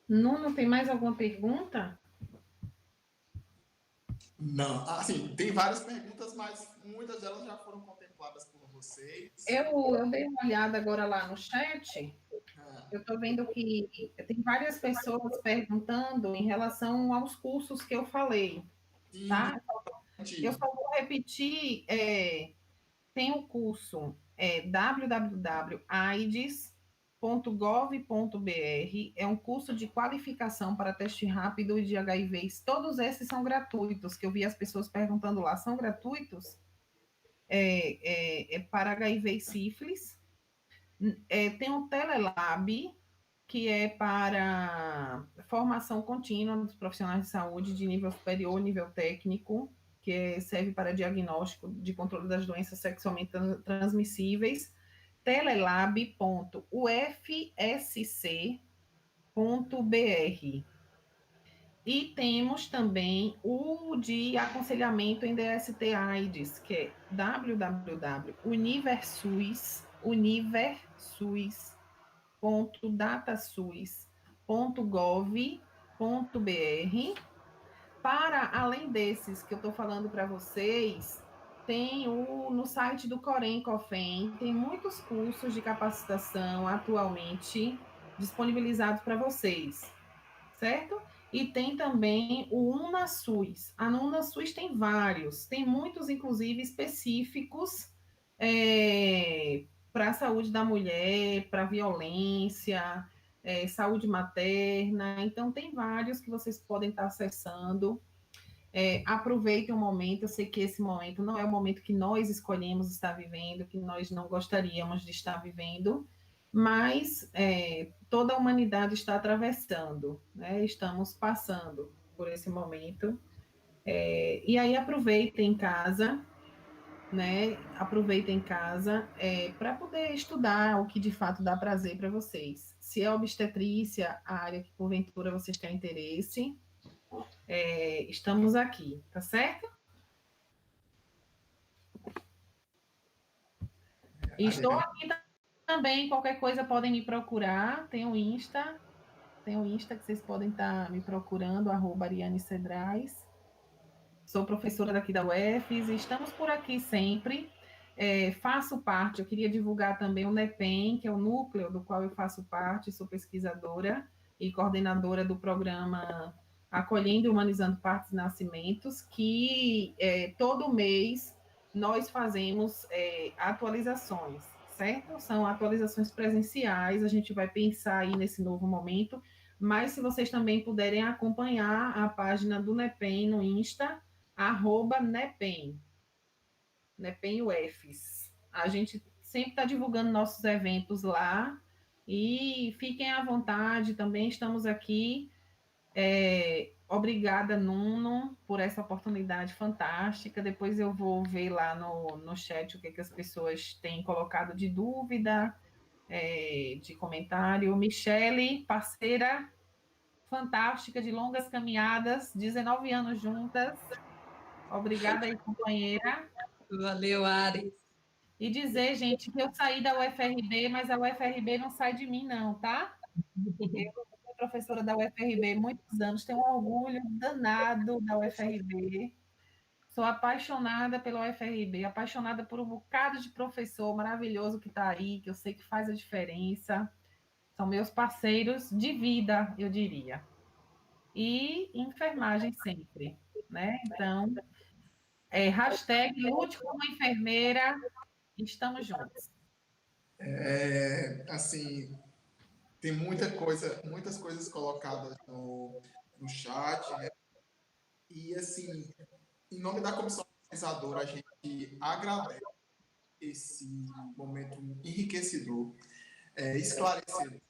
Nuno, tem mais alguma pergunta?
Não, assim, tem várias perguntas, mas muitas delas já foram contempladas por vocês.
Eu dei uma olhada agora lá no chat. Eu estou vendo que tem várias pessoas perguntando em relação aos cursos que eu falei, tá? Eu só vou repetir, tem o curso www.aids.gov.br, é um curso de qualificação para teste rápido de HIV. Todos esses são gratuitos, que eu vi as pessoas perguntando lá, são gratuitos? Para HIV e sífilis. Tem o Telelab, que é para formação contínua dos profissionais de saúde de nível superior, nível técnico, que serve para diagnóstico de controle das doenças sexualmente transmissíveis, telelab.ufsc.br. E temos também o de aconselhamento em DST-AIDS, que é www.universus.datasus.gov.br. Para além desses que eu estou falando para vocês, tem no site do Corém Cofem, tem muitos cursos de capacitação atualmente disponibilizados para vocês, certo? E tem também o UnaSUS. A UnaSUS tem vários, tem muitos, inclusive, específicos para a saúde da mulher, para violência, saúde materna. Então, tem vários que vocês podem estar acessando. Aproveitem o momento. Eu sei que esse momento não é o momento que nós escolhemos estar vivendo, que nós não gostaríamos de estar vivendo, mas toda a humanidade está atravessando, né? Estamos passando por esse momento. E aí aproveitem em casa, né? Aproveitem em casa para poder estudar o que de fato dá prazer para vocês. Se é obstetrícia, a área que porventura vocês têm interesse, estamos aqui, tá certo? E estou aqui também, qualquer coisa podem me procurar, tem o Insta que vocês podem estar me procurando, @Ariane Cedrais. Sou professora daqui da UFES, estamos por aqui sempre. Faço parte, eu queria divulgar também o NEPEM, que é o núcleo do qual eu faço parte, sou pesquisadora e coordenadora do programa Acolhendo e Humanizando Partos e Nascimentos, que todo mês nós fazemos atualizações, certo? São atualizações presenciais, a gente vai pensar aí nesse novo momento, mas se vocês também puderem acompanhar a página do NEPEM no Insta, @NEPEM UFES. A gente sempre está divulgando nossos eventos lá e fiquem à vontade, também estamos aqui. Obrigada, Nuno, por essa oportunidade fantástica. Depois eu vou ver lá no chat o que as pessoas têm colocado de dúvida, de comentário. Michele, parceira fantástica de longas caminhadas, 19 anos juntas. Obrigada aí, companheira.
Valeu, Ari.
E dizer, gente, que eu saí da UFRB, mas a UFRB não sai de mim, não, tá? Eu fui professora da UFRB há muitos anos, tenho um orgulho danado da UFRB. Sou apaixonada pela UFRB, apaixonada por um bocado de professor maravilhoso que está aí, que eu sei que faz a diferença. São meus parceiros de vida, eu diria. E enfermagem sempre, né? Então, hashtag lute como enfermeira, estamos juntos.
Assim, tem muitas coisas colocadas no chat, né? E, assim, em nome da comissão organizadora, a gente agradece esse momento enriquecedor, esclarecedor,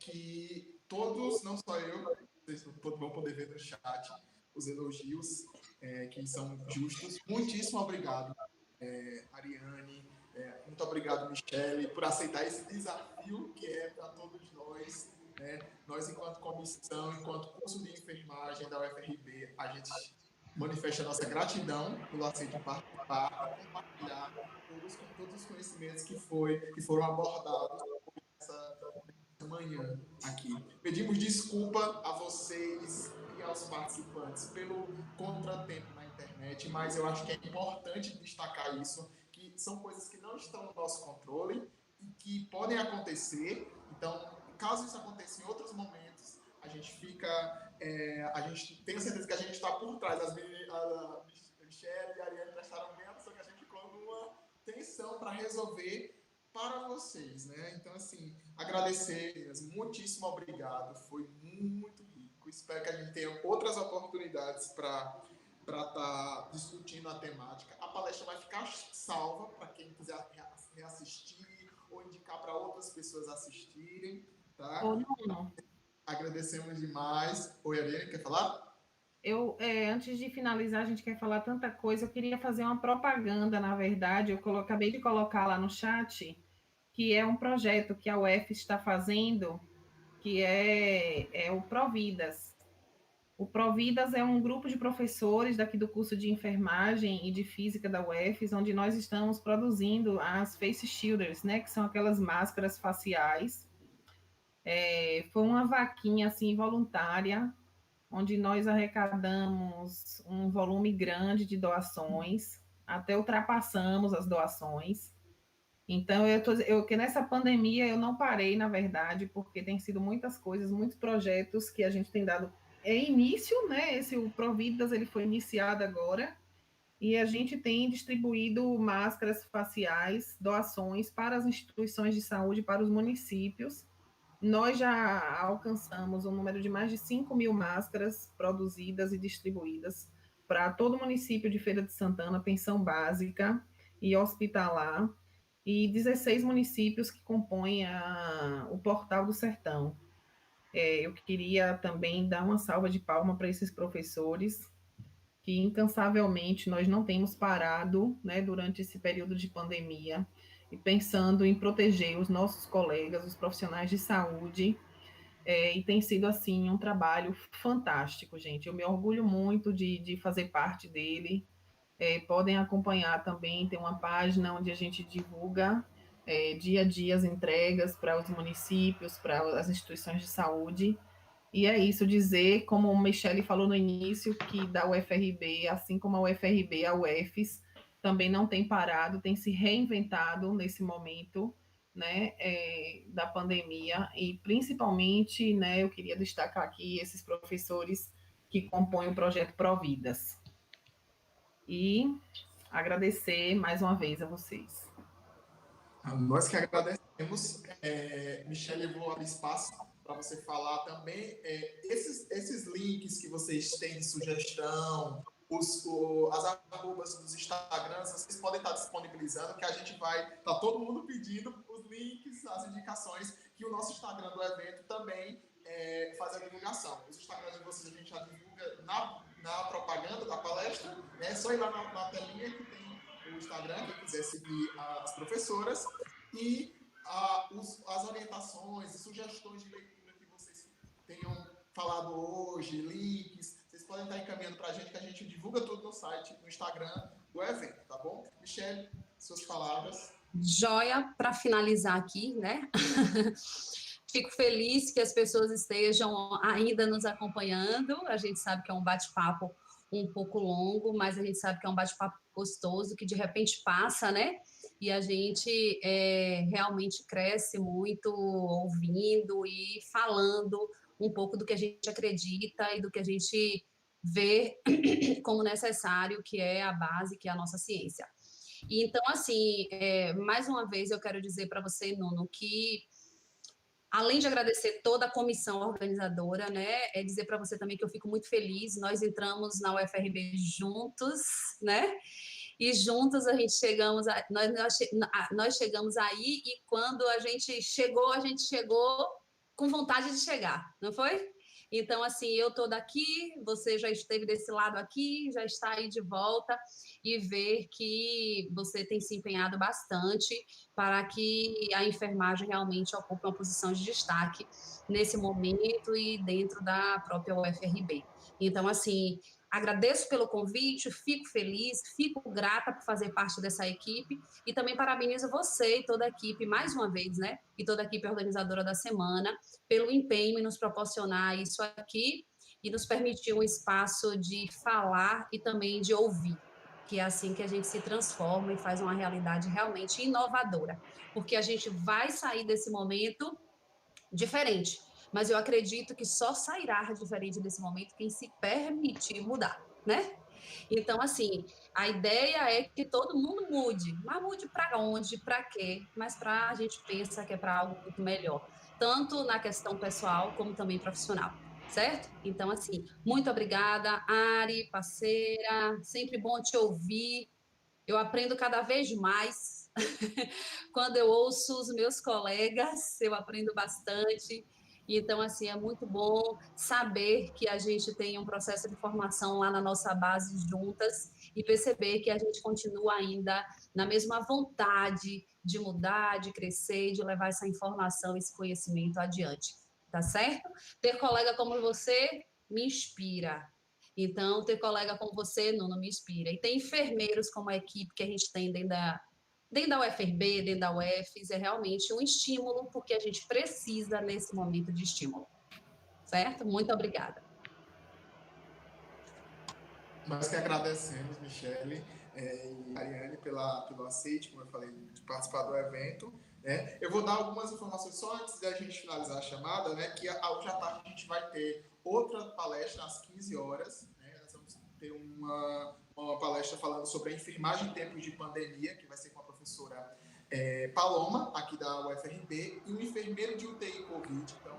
que todos, não só eu, vocês vão poder ver no chat os elogios que são justos. Muitíssimo obrigado, Ariane, muito obrigado, Michele, por aceitar esse desafio que é para todos nós, né? Nós, enquanto comissão, enquanto curso de enfermagem da UFRB, a gente manifesta a nossa gratidão pelo aceito de participar e compartilhar todos os conhecimentos que foram abordados nessa manhã aqui. Pedimos desculpa a vocês e aos participantes pelo contratempo na internet, mas eu acho que é importante destacar isso, que são coisas que não estão no nosso controle e que podem acontecer. Então, caso isso aconteça em outros momentos, a gente a gente tem certeza que a gente está por trás. A Michelle e a Ariane prestaram bem atenção que a gente ficou numa tensão para resolver para vocês, né? Então, assim, agradecer, meninas, muitíssimo obrigado, foi muito rico. Espero que a gente tenha outras oportunidades para estar discutindo a temática. A palestra vai ficar salva para quem quiser reassistir ou indicar para outras pessoas assistirem, tá?
Não.
Agradecemos demais. Oi, Ariane, quer falar?
Antes de finalizar, a gente quer falar tanta coisa, eu queria fazer uma propaganda, na verdade, acabei de colocar lá no chat, que é um projeto que a UF está fazendo que é o Providas. O Providas é um grupo de professores daqui do curso de enfermagem e de física da UFES, onde nós estamos produzindo as face shielders, né, que são aquelas máscaras faciais. Foi uma vaquinha assim voluntária, onde nós arrecadamos um volume grande de doações, até ultrapassamos as doações. Então, que nessa pandemia eu não parei, na verdade, porque tem sido muitas coisas, muitos projetos que a gente tem dado início, né? O Providas, ele foi iniciado agora, e a gente tem distribuído máscaras faciais, doações para as instituições de saúde, para os municípios. Nós já alcançamos um número de mais de 5.000 máscaras produzidas e distribuídas para todo o município de Feira de Santana, pensão básica e hospitalar, e 16 municípios que compõem o Portal do Sertão. Eu queria também dar uma salva de palmas para esses professores, que incansavelmente nós não temos parado, né, durante esse período de pandemia, e pensando em proteger os nossos colegas, os profissionais de saúde, e tem sido, assim, um trabalho fantástico, gente. Eu me orgulho muito de fazer parte dele. Podem acompanhar também, tem uma página onde a gente divulga dia a dia as entregas para os municípios, para as instituições de saúde. E é isso, dizer, como o Michele falou no início, que da UFRB, assim como a UFRB, a UFES também não tem parado, tem se reinventado nesse momento, né, da pandemia, e principalmente, né, eu queria destacar aqui esses professores que compõem o projeto Providas. E agradecer mais uma vez a vocês.
Nós que agradecemos. Michele, eu vou abrir espaço para você falar também. Esses links que vocês têm de sugestão, as arrobas dos Instagrams, vocês podem estar disponibilizando, que a gente vai estar todo mundo pedindo os links, as indicações, que o nosso Instagram do evento também faz a divulgação. Os Instagrams de vocês a gente já divulga na propaganda da palestra, né? É só ir lá na telinha que tem o Instagram, quem quiser seguir as professoras, e as orientações e sugestões de leitura que vocês tenham falado hoje, links, vocês podem estar encaminhando para a gente, que a gente divulga tudo no site, no Instagram do evento, tá bom? Michele, suas palavras.
Joia, para finalizar aqui, né? Fico feliz que as pessoas estejam ainda nos acompanhando. A gente sabe que é um bate-papo um pouco longo, mas a gente sabe que é um bate-papo gostoso, que de repente passa, né? E a gente realmente cresce muito ouvindo e falando um pouco do que a gente acredita e do que a gente vê como necessário, que é a base, que é a nossa ciência. E então, assim, mais uma vez eu quero dizer para você, Nuno, que além de agradecer toda a comissão organizadora, né, dizer para você também que eu fico muito feliz. Nós entramos na UFRB juntos, né? E juntos a gente chegamos, nós chegamos aí, e quando a gente chegou com vontade de chegar, não foi? Então, assim, eu estou daqui, você já esteve desse lado aqui, já está aí de volta, e ver que você tem se empenhado bastante para que a enfermagem realmente ocupe uma posição de destaque nesse momento e dentro da própria UFRB. Então, assim, agradeço pelo convite, fico feliz, fico grata por fazer parte dessa equipe, e também parabenizo você e toda a equipe, mais uma vez, né, e toda a equipe organizadora da semana, pelo empenho em nos proporcionar isso aqui e nos permitir um espaço de falar e também de ouvir, que é assim que a gente se transforma e faz uma realidade realmente inovadora, porque a gente vai sair desse momento diferente, mas eu acredito que só sairá diferente desse momento quem se permitir mudar, né? Então, assim, a ideia é que todo mundo mude, mas mude para onde, para quê? Mas a gente pensa que é para algo muito melhor, tanto na questão pessoal como também profissional, certo? Então, assim, muito obrigada, Ari, parceira, sempre bom te ouvir. Eu aprendo cada vez mais. Quando eu ouço os meus colegas, eu aprendo bastante. Então, assim, é muito bom saber que a gente tem um processo de formação lá na nossa base juntas e perceber que a gente continua ainda na mesma vontade de mudar, de crescer, de levar essa informação, esse conhecimento adiante. tá certo? Ter colega como você me inspira. Então, ter colega como você, Nuno, me inspira. E ter enfermeiros como a equipe que a gente tem dentro da UFRB, dentro da UFES, é realmente um estímulo, porque a gente precisa nesse momento de estímulo. Certo? Muito obrigada.
Nós que agradecemos, Michele e Ariane, pelo aceite, como eu falei, de participar do evento. Né? Eu vou dar algumas informações só antes da gente finalizar a chamada, né? Que hoje à tarde a gente vai ter outra palestra às 15 horas. Né? Nós vamos ter uma palestra falando sobre a enfermagem em tempos de pandemia, que vai ser com a professora Paloma, aqui da UFRB, e um enfermeiro de UTI Covid. Então,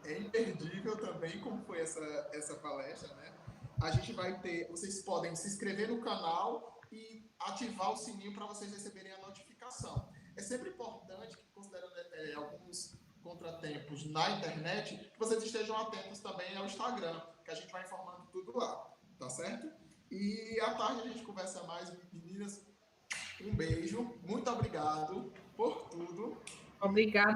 é imperdível também como foi essa palestra, né? A gente vai ter, vocês podem se inscrever no canal e ativar o sininho para vocês receberem a notificação. É sempre importante que, considerando alguns contratempos na internet, que vocês estejam atentos também ao Instagram, que a gente vai informando tudo lá, tá certo? E à tarde a gente conversa mais. Meninas, um beijo, muito obrigado por tudo.
Obrigada.